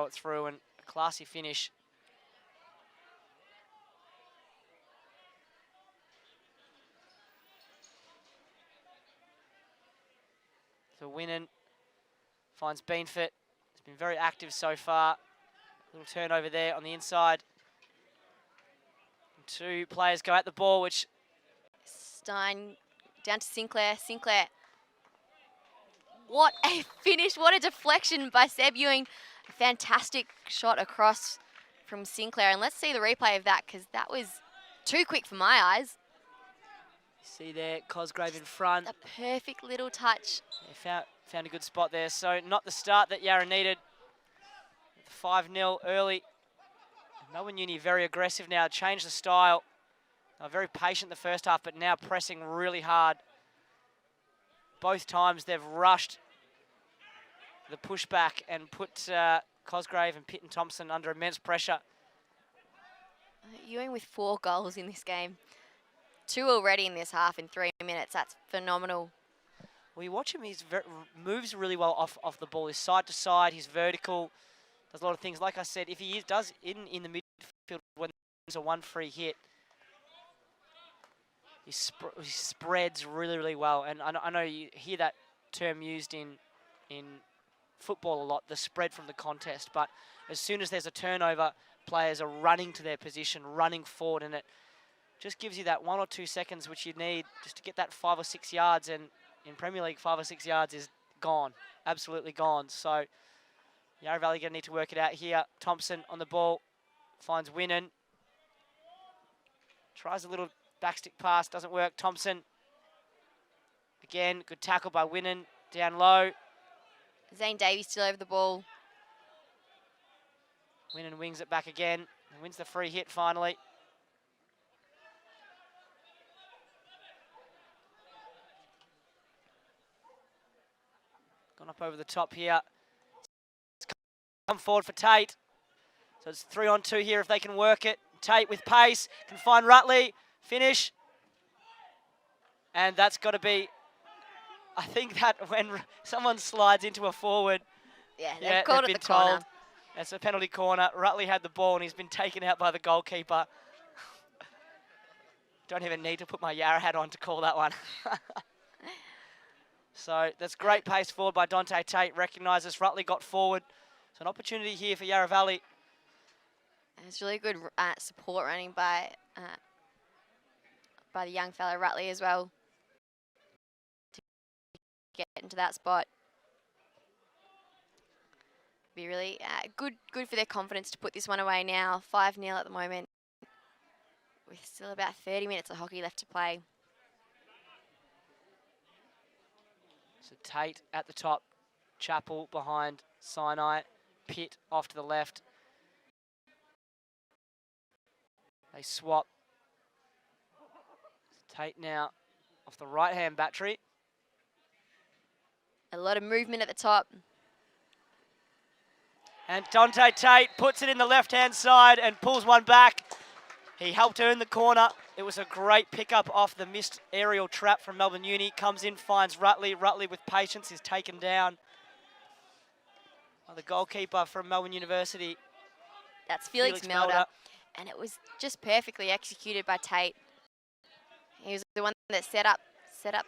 it through, and a classy finish. So Winnan finds Beanford. He's been very active so far. Little turnover there on the inside. And 2 players go at the ball, which... Stein down to Sinclair. Sinclair. What a finish. What a deflection by Seb Ewing. A fantastic shot across from Sinclair. And let's see the replay of that, because that was too quick for my eyes. See there, Cosgrave in front. A perfect little touch. Yeah, found a good spot there. So not the start that Yarra needed. 5-0 early. Melbourne Uni very aggressive now, changed the style. They were very patient the first half, but now pressing really hard. Both times they've rushed the pushback and put Cosgrave and Pitt and Thompson under immense pressure. Ewing with 4 goals in this game. 2 already in this half in 3 minutes. That's phenomenal. Well, you watch him, he moves really well off the ball. He's side to side, he's vertical, does a lot of things. Like I said, if he does in the midfield when there's a 1 free hit, he spreads really, really well. And I know you hear that term used in football a lot, the spread from the contest. But as soon as there's a turnover, players are running to their position, running forward, and it just gives you that 1 or 2 seconds which you need just to get that 5 or 6 yards. And in Premier League, 5 or 6 yards is gone, absolutely gone. So Yarra Valley going to need to work it out here. Thompson on the ball, finds Winnan. Tries a little backstick pass, doesn't work. Thompson, again, good tackle by Winnan, down low. Zane Davies still over the ball. Winnan wings it back again, and wins the free hit finally. Gone up over the top here. Come forward for Tate. So it's 3-on-2 here if they can work it. Tate with pace, can find Rutley, finish. And that's got to be, I think that when someone slides into a forward, they've called it the corner. It's a penalty corner. Rutley had the ball and he's been taken out by the goalkeeper. Don't even need to put my Yarra hat on to call that one. So that's great pace forward by Dante Tate. Recognises Rutley got forward. So an opportunity here for Yarra Valley. It's really good support running by the young fella Rutley as well to get into that spot. Be really good for their confidence to put this one away now. 5-0 at the moment, with still about 30 minutes of hockey left to play. So Tate at the top, Chappell behind Sinai, Pitt off to the left. They swap. Tate now off the right-hand battery. A lot of movement at the top. And Dante Tate puts it in the left-hand side and pulls one back. He helped earn the corner. It was a great pickup off the missed aerial trap from Melbourne Uni. Comes in, finds Rutley. Rutley with patience is taken down. The goalkeeper from Melbourne University. That's Felix Melder. And it was just perfectly executed by Tate. He was the one that set up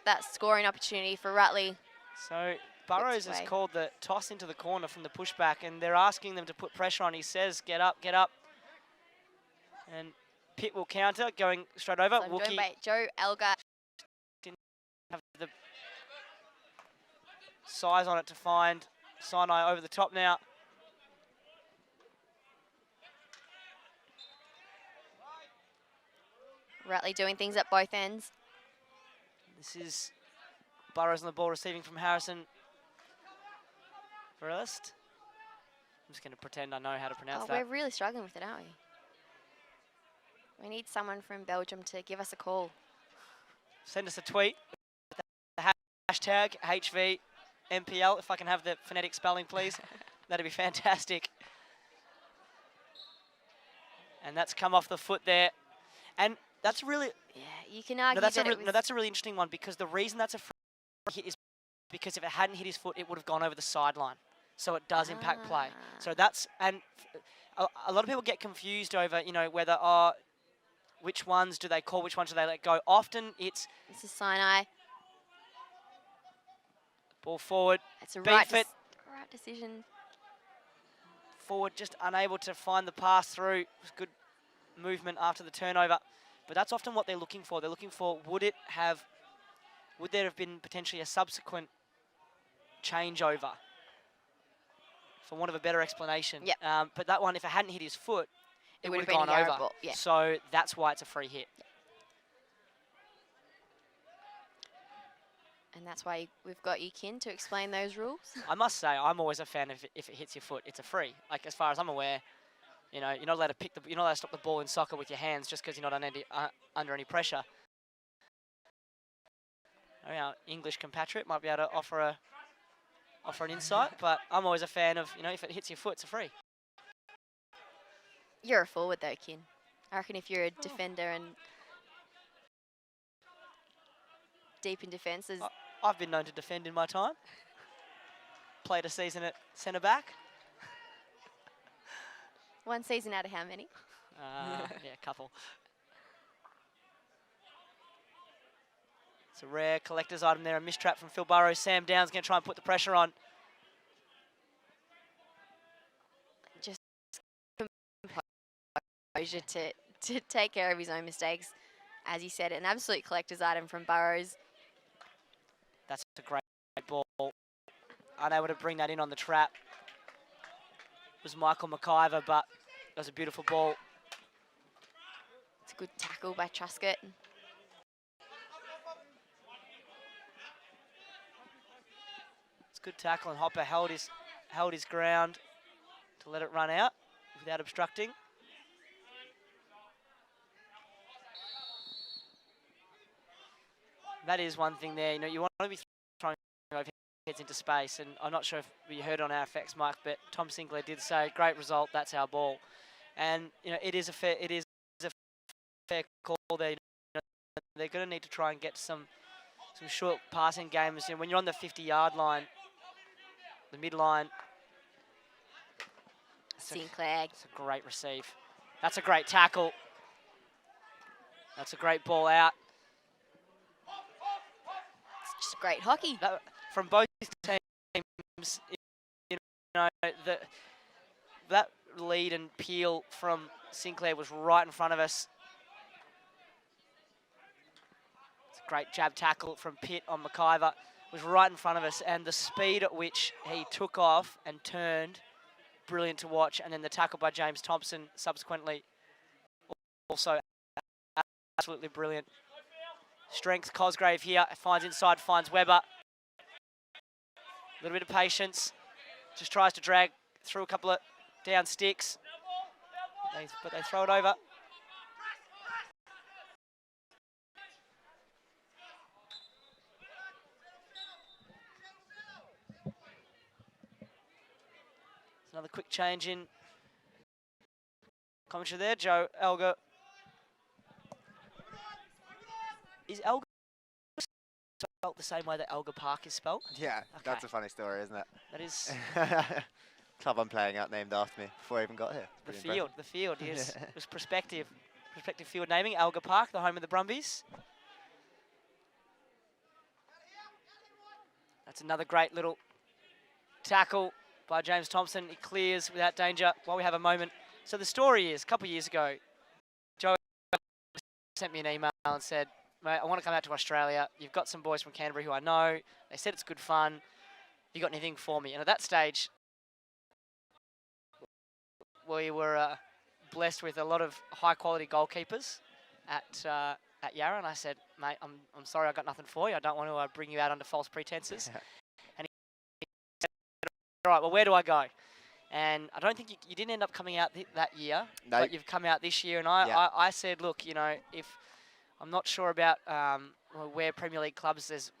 that scoring opportunity for Rutley. So Burrows has called the toss into the corner from the pushback, and they're asking them to put pressure on. He says, get up, get up. And Pitt will counter, going straight over. So joined by Joe Elgar. Didn't have the size on it to find Sinai over the top now. Rutley doing things at both ends. This is Burrows on the ball, receiving from Harrison Verlist. I'm just going to pretend I know how to pronounce that. We're really struggling with it, aren't we? We need someone from Belgium to give us a call. Send us a tweet. The hashtag HVPL, if I can have the phonetic spelling, please. That'd be fantastic. And that's come off the foot there. And that's really... Yeah, you can argue that's a really interesting one, because the reason that's a free hit is because if it hadn't hit his foot, it would have gone over the sideline. So it does impact play. So that's... And a lot of people get confused over, you know, whether... which ones do they call, which ones do they let go? Often it's... This is Sinai. Ball forward. It's a right decision. Forward, just unable to find the pass through. It was good movement after the turnover. But that's often what they're looking for. They're looking for, would there have been potentially a subsequent changeover? For want of a better explanation. Yep. But that one, if it hadn't hit his foot, it would have been gone a Yarra over. ball, yeah. So that's why it's a free hit. And that's why we've got you, Kin, to explain those rules. I must say, I'm always a fan of if it hits your foot, it's a free. Like, as far as I'm aware, you know, you're not allowed to you're not allowed to stop the ball in soccer with your hands just because you're not under any pressure. Our English compatriot might be able to offer an insight, but I'm always a fan of, you know, if it hits your foot, it's a free. You're a forward though, Kin. I reckon if you're a defender and deep in defences. I've been known to defend in my time. Played a season at centre back. One season out of how many? Yeah, a couple. It's a rare collector's item there, a mistrap from Phil Burrows. Sam Downs going to try and put the pressure on. Just composure to take care of his own mistakes. As you said, an absolute collector's item from Burrows. That's a great ball. Unable to bring that in on the trap. It was Michael McIver, but it was a beautiful ball. It's a good tackle by Truscott. It's a good tackle, and Hopper held his ground to let it run out without obstructing. That is one thing there. You know, you want to be throwing overheads into space, and I'm not sure if you heard on our effects, Mike, but Tom Sinclair did say, "Great result. That's our ball." And you know, it is a fair call there. You know, they're going to need to try and get some short passing games. You know, when you're on the 50-yard line, the midline. Sinclair. It's a great receive. That's a great tackle. That's a great ball out. It's just great hockey. From both teams, you know, that lead and peel from Sinclair was right in front of us. It's a great jab tackle from Pitt on McIver. Was right in front of us, and the speed at which he took off and turned, brilliant to watch. And then the tackle by James Thompson subsequently, also absolutely brilliant. Strength, Cosgrave here, finds inside, finds Weber. A little bit of patience, just tries to drag through a couple of down sticks, but they throw it over. Another quick change in commentary there. Joe Elgar. Is Elgar spelled the same way that Elgar Park is spelled? Yeah, Okay. that's a funny story, isn't it? That is. club I'm playing at named after me before I even got here. The Pretty field, impressive. the field. Yes, it was prospective field naming. Alga Park, the home of the Brumbies. That's another great little tackle by James Thompson. He clears without danger while we have a moment. So the story is, a couple of years ago, Joe sent me an email and said, mate, I want to come out to Australia. You've got some boys from Canterbury who I know. They said it's good fun. Have you got anything for me? And at that stage, we were blessed with a lot of high-quality goalkeepers at Yarra, and I said, mate, I'm sorry, I got nothing for you. I don't want to bring you out under false pretenses. And he said, all right, well, where do I go? And I don't think you didn't end up coming out that year, No. but you've come out this year. And I said, look, you know, if I'm not sure about where Premier League clubs,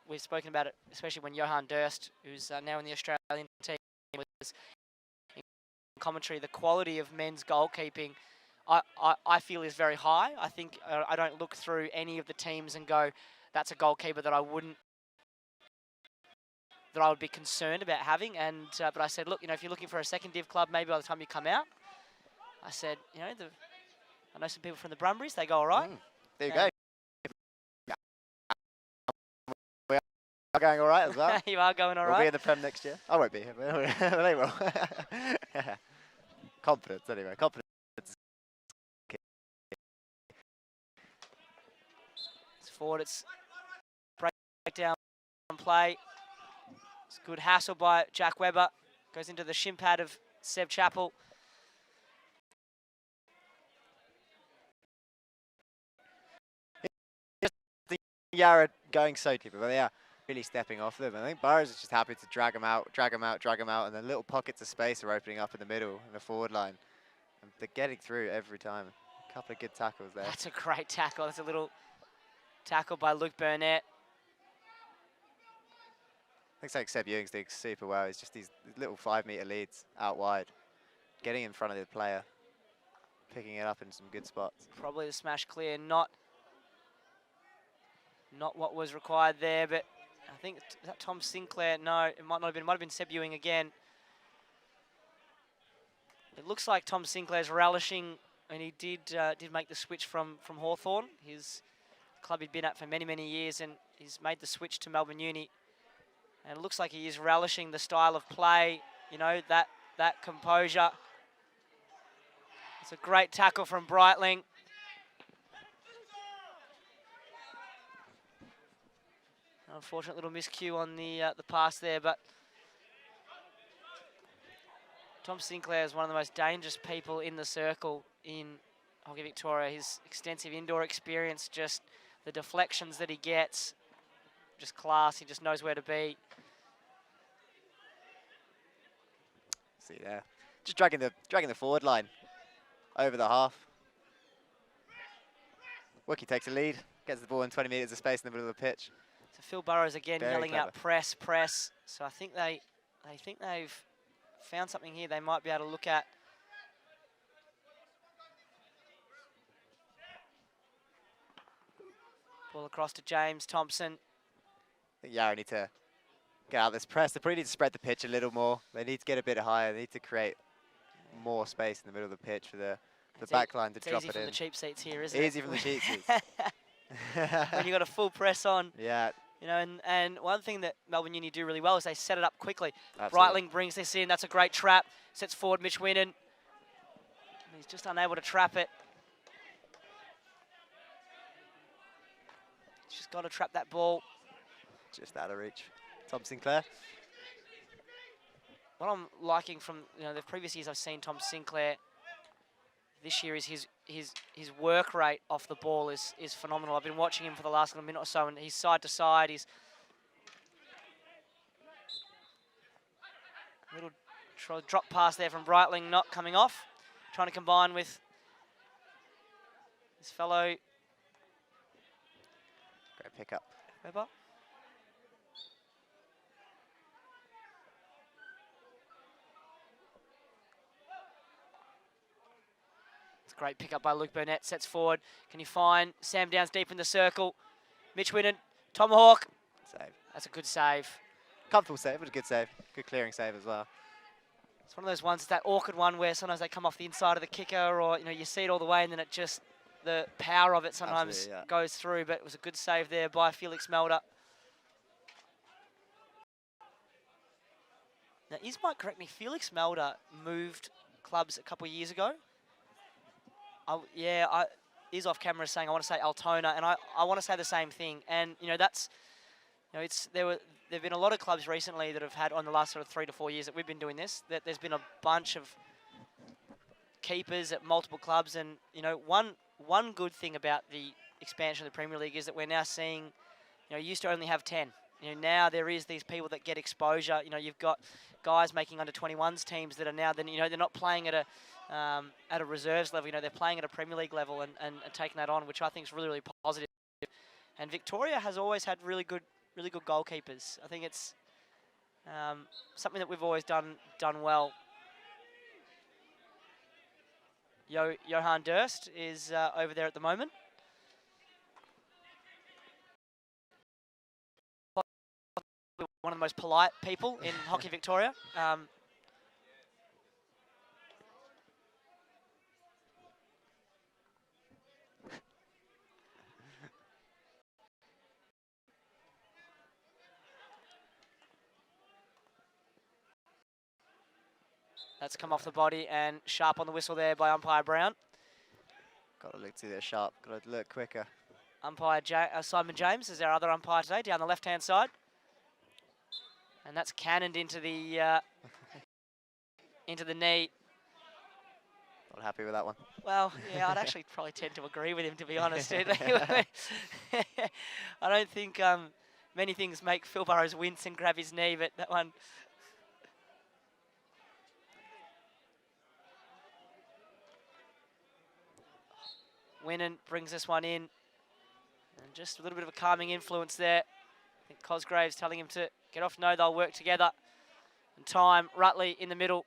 we've spoken about it, especially when Johan Durst, who's now in the Australian team, was in commentary, the quality of men's goalkeeping, I feel is very high. I think I don't look through any of the teams and go, that's a goalkeeper that I would be concerned about having. And but I said, look, you know, if you're looking for a second div club, maybe by the time you come out, I said, you know, I know some people from the Brumbies. They go all right. There you go. We are going all right as well. You are going all right. We'll be in the Prem next year. I won't be here, but they will. Confidence, anyway. Confidence. It's forward. It's breakdown play. It's good hassle by Jack Webber. Goes into the shin pad of Seb Chappell. Yarra going so deep, but they are really stepping off them. I think Burrows is just happy to drag them out, and then little pockets of space are opening up in the middle in the forward line. And they're getting through every time. A couple of good tackles there. That's a great tackle. That's a little tackle by Luke Burnett. Looks like Seb Ewing's doing super well. It's just these little 5-metre leads out wide, getting in front of the player, picking it up in some good spots. Probably the smash clear, not what was required there, but I think, is that Tom Sinclair? No, it might not have been. It might have been Seb Ewing again. It looks like Tom Sinclair's relishing, and he did make the switch from Hawthorn, his club he'd been at for many, many years, and he's made the switch to Melbourne Uni. And it looks like he is relishing the style of play, you know, that composure. It's a great tackle from Breitling. Unfortunate little miscue on the pass there, but Tom Sinclair is one of the most dangerous people in the circle in Hockey Victoria. His extensive indoor experience, just the deflections that he gets, just class. He just knows where to be. See there, just dragging the forward line over the half. Wookie takes a lead, gets the ball in 20 metres of space in the middle of the pitch. So Phil Burrows again Very yelling clever. out press, press. So I think they've found something here they might be able to look at. Ball across to James Thompson. I think Yarra need to get out this press. They probably need to spread the pitch a little more. They need to get a bit higher. They need to create more space in the middle of the pitch for the back line to drop Easy it from in. the cheap seats here, isn't it? Easy from the cheap seats. When you got a full press on. Yeah. You know, and one thing that Melbourne Uni do really well is they set it up quickly. Absolutely. Breitling brings this in. That's a great trap. Sets forward Mitch Winnan. He's just unable to trap it. Just got to trap that ball. Just out of reach. Tom Sinclair. What I'm liking from the previous years I've seen Tom Sinclair this year is his work rate off the ball is phenomenal. I've been watching him for the last little minute or so, and he's side to side. He's little drop pass there from Breitling, not coming off. Trying to combine with his fellow. Great pickup. Webber. Great pick up by Luke Burnett, sets forward. Can you find Sam Downs deep in the circle? Mitch Winnan, tomahawk. Save. That's a good save. Comfortable save, but a good save. Good clearing save as well. It's one of those ones, it's that awkward one where sometimes they come off the inside of the kicker, or you see it all the way, and then it just, the power of it sometimes goes through. But it was a good save there by Felix Melder. Now, Iz might correct me, Felix Melder moved clubs a couple of years ago. Is off camera saying I want to say Altona, and I want to say the same thing. And that's, there've been a lot of clubs recently that have had, on the last sort of 3 to 4 years that we've been doing this, that there's been a bunch of keepers at multiple clubs. And one good thing about the expansion of the Premier League is that we're now seeing, you used to only have 10. Now there is these people that get exposure. You've got guys making under 21s teams that are now, then they're not playing at a reserves level. They're playing at a Premier League level and taking that on, which I think is really, really positive. And Victoria has always had really good goalkeepers. I think it's something that we've always done well. Johan Durst is over there at the moment. One of the most polite people in Hockey Victoria. That's come off the body and sharp on the whistle there by umpire Brown. Got to look to there sharp. Got to look quicker. Umpire Simon James is our other umpire today, down the left-hand side. And that's cannoned into the knee. Not happy with that one. Well, yeah, I'd actually probably tend to agree with him, to be honest. I don't think many things make Phil Burrows wince and grab his knee, but that one. Winnan brings this one in. And just a little bit of a calming influence there. I think Cosgrave's telling him to get off. No, they'll work together. And time, Rutley in the middle.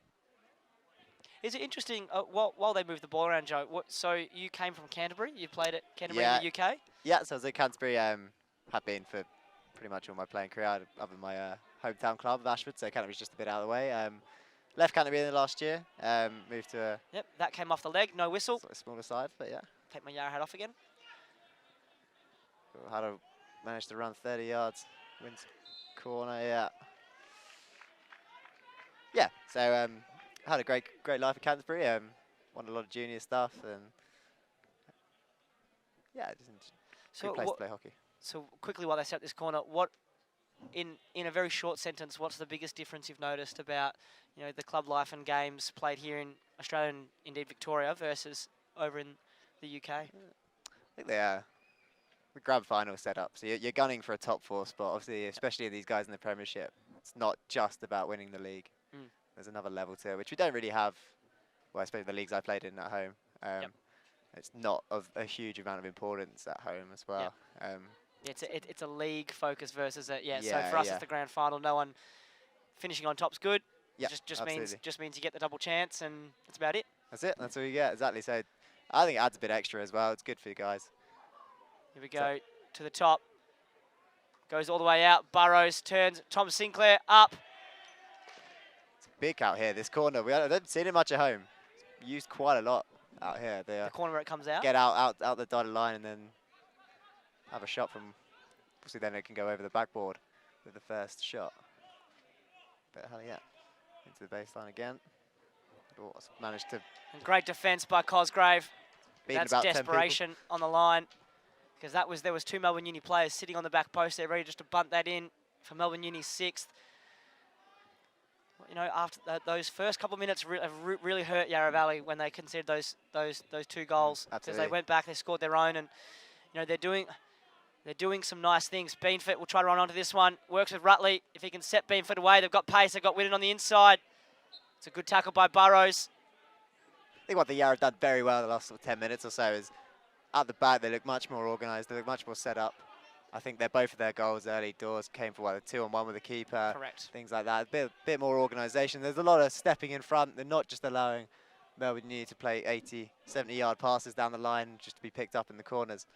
Is it interesting, while they move the ball around, Joe, so you came from Canterbury? You played at Canterbury in the UK? Yeah, so I was at Canterbury, have been for pretty much all my playing career, other than my hometown club of Ashford, so Canterbury's just a bit out of the way. Left Canterbury in the last year, moved to a... Yep, that came off the leg, no whistle. Sort of smaller side, but yeah. Take my Yarra hat off again. How to manage to run 30 yards, wins corner, yeah. Yeah, so had a great life at Canterbury, won a lot of junior stuff, and yeah, just a good place to play hockey. So quickly while they set this corner, what, in a very short sentence, what's the biggest difference you've noticed about the club life and games played here in Australia and indeed Victoria versus over in the UK? I think they are. The grand final setup. So you're gunning for a top 4 spot. Obviously, especially these guys in the Premiership, it's not just about winning the league. There's another level to it, which we don't really have. Well, especially the leagues I played in at home. It's not of a huge amount of importance at home as well. It's a league focus versus a So for us, it's the grand final. No one finishing on top's good. Yeah, just means you get the double chance, and that's about it. That's it. That's all you get. Exactly. So I think it adds a bit extra as well. It's good for you guys. Here we go to the top. Goes all the way out. Burrows turns. Tom Sinclair up. It's big out here, this corner. I haven't seen it much at home. It's used quite a lot out here. The corner where it comes out? Get out the dotted line and then have a shot from... Obviously then it can go over the backboard with the first shot. But hell yeah. Into the baseline again. Oh, managed to... And great defence by Cosgrave. That's desperation on the line. Because there was 2 Melbourne Uni players sitting on the back post there, ready just to bunt that in for Melbourne Uni's 6th. After those first couple of minutes have really hurt Yarra Valley when they conceded those 2 goals. Because they went back, they scored their own, and they're doing some nice things. Beanford will try to run onto this one. Works with Rutley. If he can set Beanford away, they've got pace. They've got Winnan on the inside. It's a good tackle by Burrows. I think what the Yarra done very well the last 10 minutes or so is at the back, they look much more organised, they look much more set up. I think both of their goals early doors came for a 2-on-1 with the keeper. Correct. Things like that. A bit more organisation. There's a lot of stepping in front. They're not just allowing Melbourne Uni to play 80, 70-yard passes down the line just to be picked up in the corners.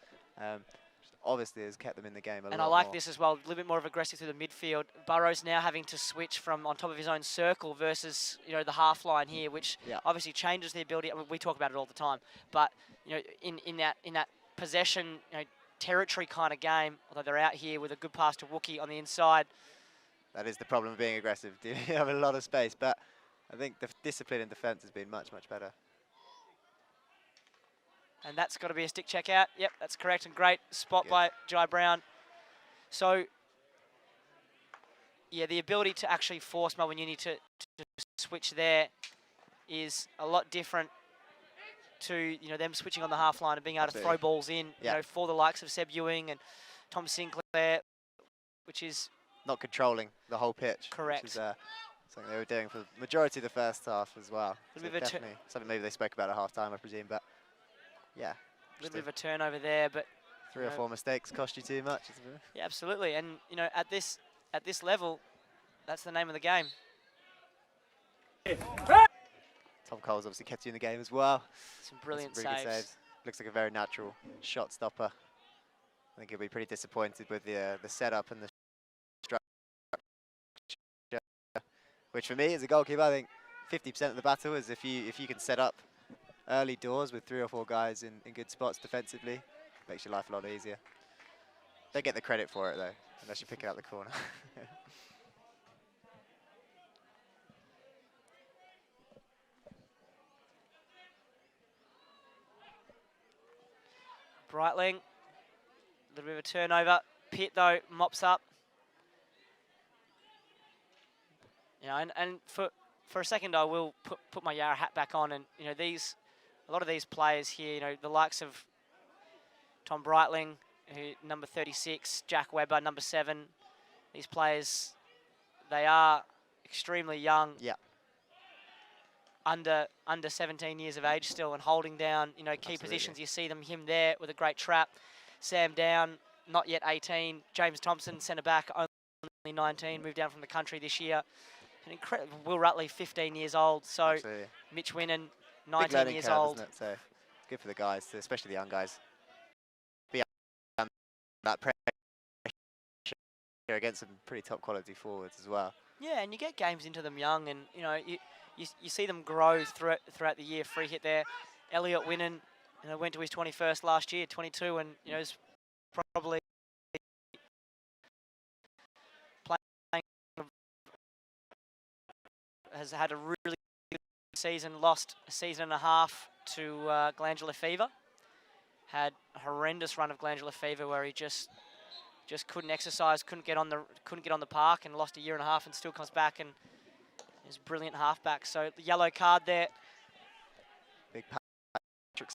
obviously has kept them in the game a lot And I like more. this as well, a little bit more of aggressive through the midfield. Burrows now having to switch from on top of his own circle versus, you know, the half line here, which obviously changes the ability. I mean, we talk about it all the time, but you know, in that possession, you know, territory kind of game, although they're out here with a good pass to Wookie on the inside. That is the problem of being aggressive. You have a lot of space, but I think the discipline in defence has been much better. And that's got to be a stick check out. Yep, that's correct. And great spot by Jai Brown. So, yeah, the ability to actually force Melbourne Uni to switch there is a lot different to, you know, them switching on the half line and being able to throw balls in, you know, for the likes of Seb Ewing and Tom Sinclair, which is not controlling the whole pitch. Correct. Which is something they were doing for the majority of the first half as well. So definitely something maybe they spoke about at half time, I presume, but yeah. A little bit of a turnover there, but 3 or 4 mistakes cost you too much, isn't it? Yeah, absolutely. And you know, at this level, that's the name of the game. Tom Cole's obviously kept you in the game as well. Some brilliant really good saves. saves. Looks like a very natural shot stopper. I think he'll be pretty disappointed with the setup and the structure. Which for me, as a goalkeeper, I think 50% of the battle is if you can set up early doors with 3 or 4 guys in good spots defensively, makes your life a lot easier. Don't get the credit for it though, unless you pick it out the corner. Breitling, a little bit of a turnover. Pitt though mops up. You know, and for a second I will put my Yarra hat back on, and you know, a lot of these players here, you know, the likes of Tom Breitling, who number 36, Jack Webber, number 7. These players, they are extremely young. Yeah. Under 17 years of age still, and holding down, you know, key positions. You see him there with a great trap. Sam Down, not yet 18. James Thompson, centre back, only 19, moved down from the country this year. An incredible Will Rutley, 15 years old. So Absolutely. Mitch Winnan, Big 19 learning years curve, old. isn't it? So it's good for the guys, especially the young guys. Be that pressure against some pretty top quality forwards as well. Yeah, and you get games into them young, and you know, you see them grow throughout the year. Free hit there. Elliot Winnan, you know, went to his 21st last year, 22, and you know, is probably playing, has had a really good season. Lost a season and a half to glandular fever. Had a horrendous run of glandular fever where he just couldn't exercise, couldn't get on the park, and lost a year and a half, and still comes back and is a brilliant halfback. So the yellow card there. Big Patrick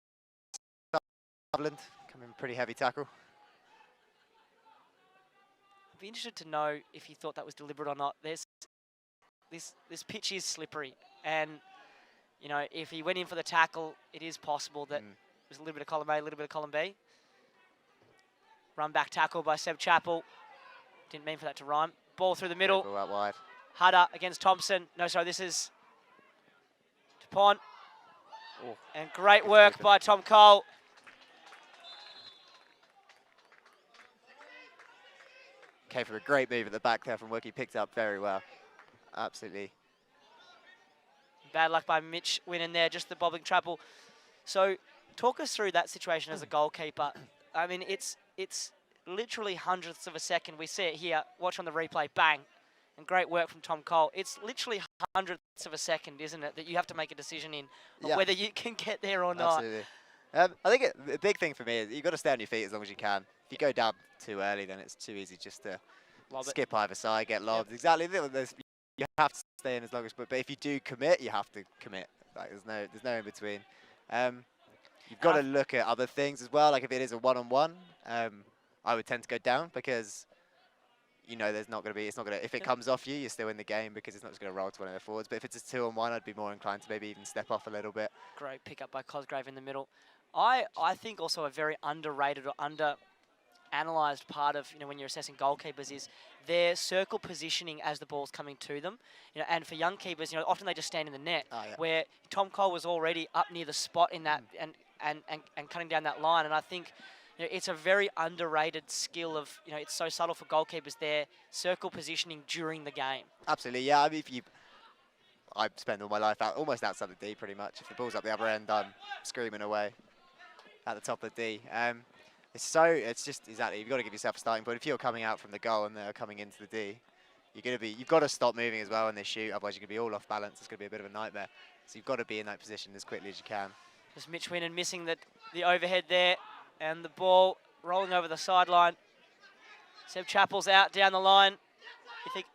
Sutherland coming pretty heavy tackle. I'd be interested to know if you thought that was deliberate or not. This pitch is slippery, and you know, if he went in for the tackle, it is possible that there's a little bit of column A, a little bit of column B. Run back tackle by Seb Chappell. Didn't mean for that to rhyme. Ball through the middle. Ball out wide. Hutter against Thompson. No, sorry, this is Dupont. Oh, and great work by Tom Cole. Came for a great move at the back there from Wookie. Picked up very well. Absolutely. Bad luck by Mitch Winnan there, just the bobbling treble. So talk us through that situation as a goalkeeper. I mean, it's literally hundredths of a second. We see it here. Watch on the replay. Bang. And great work from Tom Cole. It's literally hundredths of a second, isn't it, that you have to make a decision in whether you can get there or not. Absolutely. I think the big thing for me is you've got to stay on your feet as long as you can. If you go down too early, then it's too easy just to skip either side, get lobbed. Exactly. You have to stay in as long as, but if you do commit, you have to commit. Like there's no in between. You've got to look at other things as well. Like if it is a one-on-one, I would tend to go down because you know there's not going to be. It's not going to. If it comes off you, you're still in the game because it's not just going to roll to one of the forwards. But if it's a 2-on-1, I'd be more inclined to maybe even step off a little bit. Great pick up by Cosgrave in the middle. I think also a very underrated or under-analysed part of, you know, when you're assessing goalkeepers is their circle positioning as the ball's coming to them. You know, and for young keepers, you know, often they just stand in the net. Where Tom Cole was already up near the spot in that and cutting down that line. And I think it's a very underrated skill of, it's so subtle for goalkeepers there, circle positioning during the game. Absolutely, yeah. I mean, I spend all my life almost outside the D pretty much. If the ball's up the other end, I'm screaming away at the top of the D. It's just, exactly, you've got to give yourself a starting point. If you're coming out from the goal and they're coming into the D, you've got to stop moving as well when they shoot, otherwise you're going to be all off balance. It's going to be a bit of a nightmare. So you've got to be in that position as quickly as you can. Just Mitch Winnan missing the overhead there, and the ball rolling over the sideline. Seb Chappell's out down the line. You think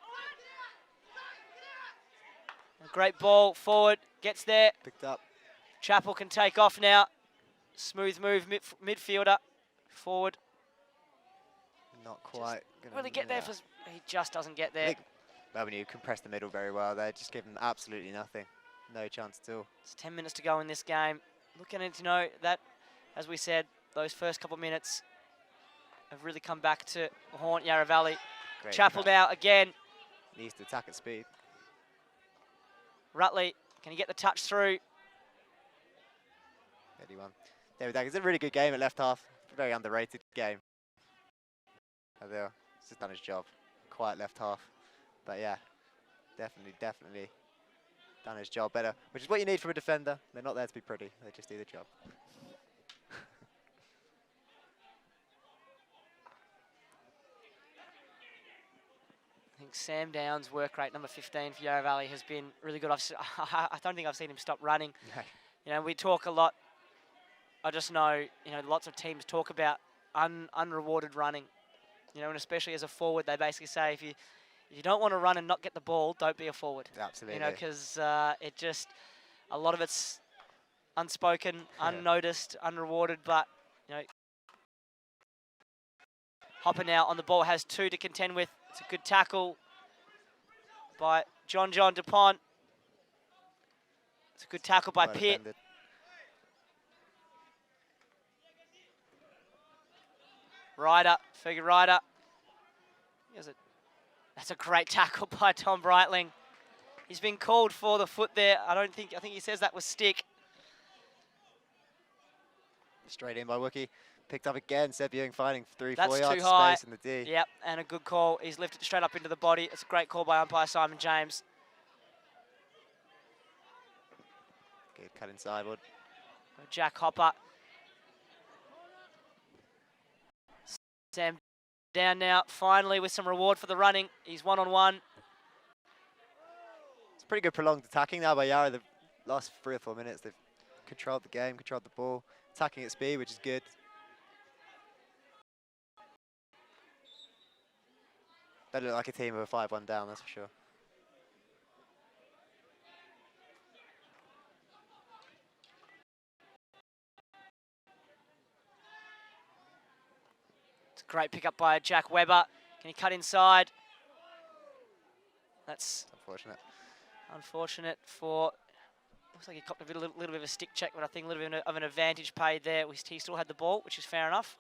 a great ball forward, gets there. Picked up. Chappell can take off now. Smooth move, midfielder, forward. Not quite. Really get there, he just doesn't get there. Melbourne, you compressed the middle very well there, just give them absolutely nothing. No chance at all. It's 10 minutes to go in this game. Looking at that, as we said, those first couple of minutes have really come back to haunt Yarra Valley. Great Chappell track. now again. Needs to attack at speed. Rutley, can he get the touch through? 31. David Daggett, it's a really good game at left half. Very underrated game. He's just done his job. Quiet left half. But yeah, definitely done his job better, which is what you need from a defender. They're not there to be pretty. They just do the job. I think Sam Downs' work rate, number 15 for Yarra Valley, has been really good. I don't think I've seen him stop running. We talk a lot. I just know, lots of teams talk about unrewarded running. And especially as a forward, they basically say if you don't want to run and not get the ball, don't be a forward. Absolutely. Because a lot of it's unspoken, unnoticed, unrewarded, but, Hopper now on the ball, has 2 to contend with. It's a good tackle by John DuPont. It's a good tackle by Pitt. Defended. Fergie Ryder. That's a great tackle by Tom Breitling. He's been called for the foot there. I think he says that was stick. Straight in by Wookie. Picked up again. Seb Ewing finding 3-4 That's yards too high. space in the D. Yep, and a good call. He's lifted straight up into the body. It's a great call by umpire Simon James. Good cut inside. Jack Hopper. Sam down now, finally with some reward for the running. He's one-on-one. It's pretty good prolonged attacking now by Yarra. The last 3 or 4 minutes, they've controlled the game, controlled the ball, attacking at speed, which is good. They look like a team of a 5-1 down, that's for sure. Great pickup by Jack Webber. Can he cut inside? That's unfortunate for... Looks like he copped a little bit of a stick check, but I think a little bit of an advantage paid there. He still had the ball, which is fair enough.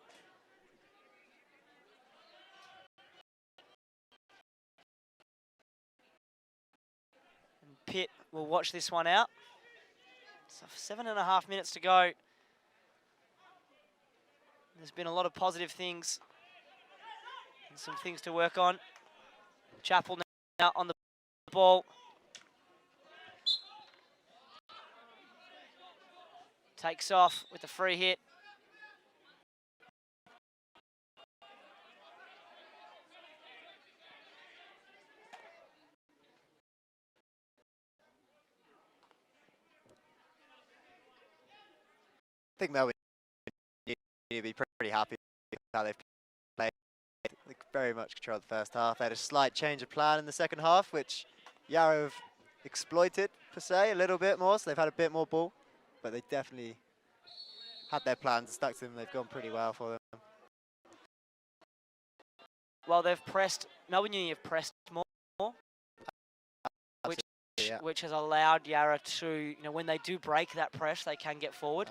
And Pitt will watch this one out. So 7.5 minutes to go. There's been a lot of positive things and some things to work on. Chappell now on the ball. Takes off with a free hit. I think Melbourne need to be pretty happy with how they've played. They very much controlled the first half. They had a slight change of plan in the second half, which Yarra have exploited, per se, a little bit more, so they've had a bit more ball. But they definitely had their plans and stuck to them. They've gone pretty well for them. Well, they've pressed, Melbourne Uni have pressed more, which has allowed Yarra to, when they do break that press, they can get forward,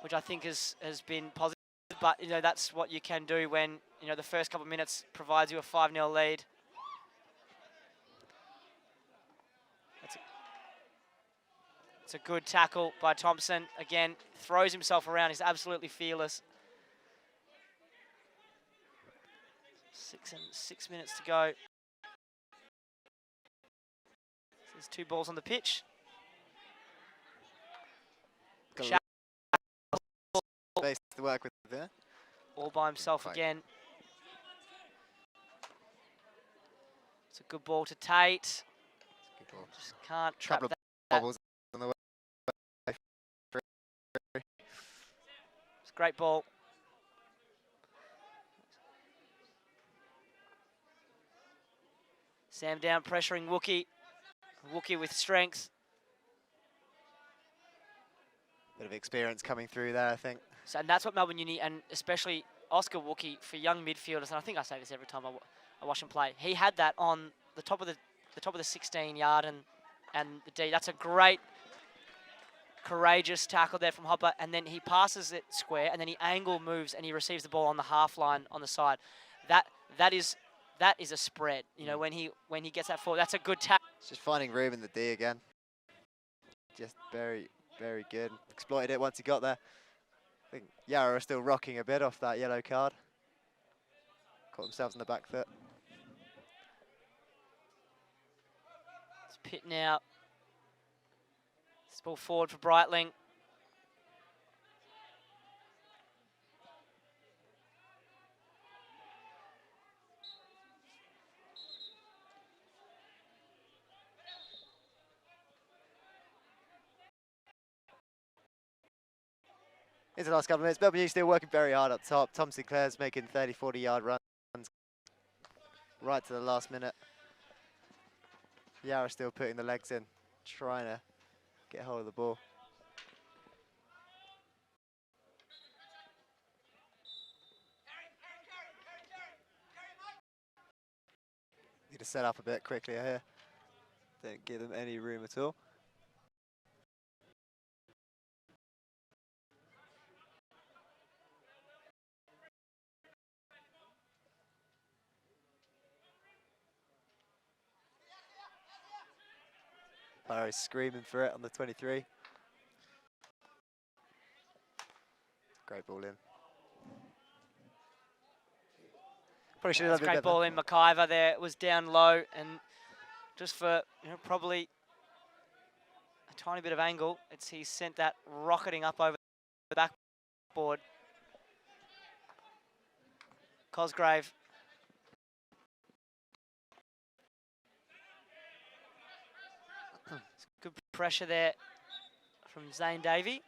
which I think has been positive. But, that's what you can do when, the first couple of minutes provides you a 5-0 lead. It's a good tackle by Thompson. Again, throws himself around. He's absolutely fearless. 6 minutes to go. There's 2 balls on the pitch. Got space to work with there. All by himself Quite. again. It's a good ball to Tate. Good ball. Just can't trap Couple of that. bobbles on the way. It's a great ball. Sam down pressuring Wookie. Wookie with strength. Bit of experience coming through there, I think. So, and that's what Melbourne Uni, and especially Oscar Wookie, for young midfielders, and I think I say this every time I watch him play. He had that on the top of the 16-yard and the D. That's a great, courageous tackle there from Hopper, and then he passes it square, and then he angle moves, and he receives the ball on the half line on the side. That is a spread. You know, when he gets that forward, that's a good tackle. It's just finding room in the D again. Just very, very good. Exploited it once he got there. I think Yarra are still rocking a bit off that yellow card. Caught themselves in the back foot. It's Pitt now. This ball forward for Breitling. Into the last couple of minutes. Melbourne Uni still working very hard up top. Tom Sinclair's making 30, 40-yard runs right to the last minute. Yarra still putting the legs in, trying to get hold of the ball. Need to set up a bit quickly here. Don't give them any room at all. Barry's screaming for it on the 23. Great ball in. Probably should have done a bit Great better. ball in. McIver there was down low, and just for probably a tiny bit of angle, he sent that rocketing up over the backboard. Cosgrave. Good pressure there from Zane Davey.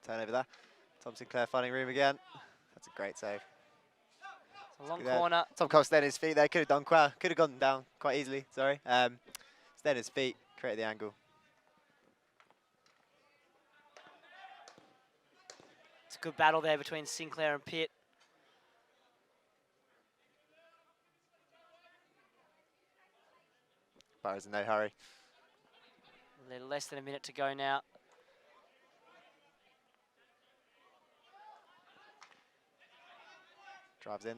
Turnover there. Tom Sinclair finding room again. That's a great save. It's a long corner. Tom Cole stayed on his feet there. Could have gone down quite easily. Sorry. Stayed on his feet. Created the angle. It's a good battle there between Sinclair and Pitt. Barry's in no hurry. A little less than a minute to go now. Drives in.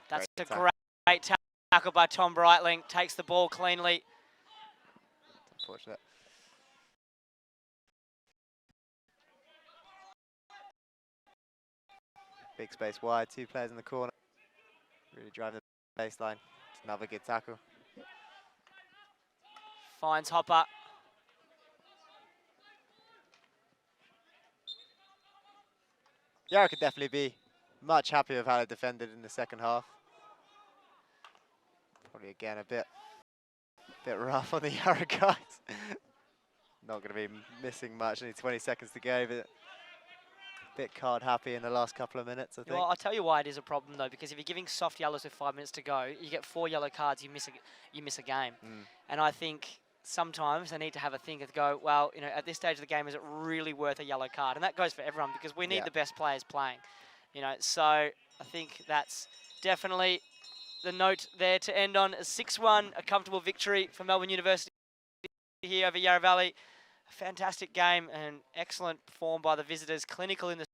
That's Great a great tackle by Tom Breitling. Takes the ball cleanly. Unfortunate. Big space wide, 2 players in the corner. Really driving the baseline. It's another good tackle. Finds Hopper. Yarra could definitely be much happier with how they defended in the second half. Probably again a bit rough on the Yarra guys. Not going to be missing much, only 20 seconds to go, but a bit card happy in the last couple of minutes, I think. Well, I'll tell you why it is a problem though, because if you're giving soft yellows with 5 minutes to go, you get 4 yellow cards, you miss a game. And I think sometimes they need to have a think and go, well, at this stage of the game, is it really worth a yellow card? And that goes for everyone, because we need the best players playing. So I think that's definitely the note there to end on. A 6-1, a comfortable victory for Melbourne University here over Yarra Valley. A fantastic game and excellent form by the visitors. Clinical in the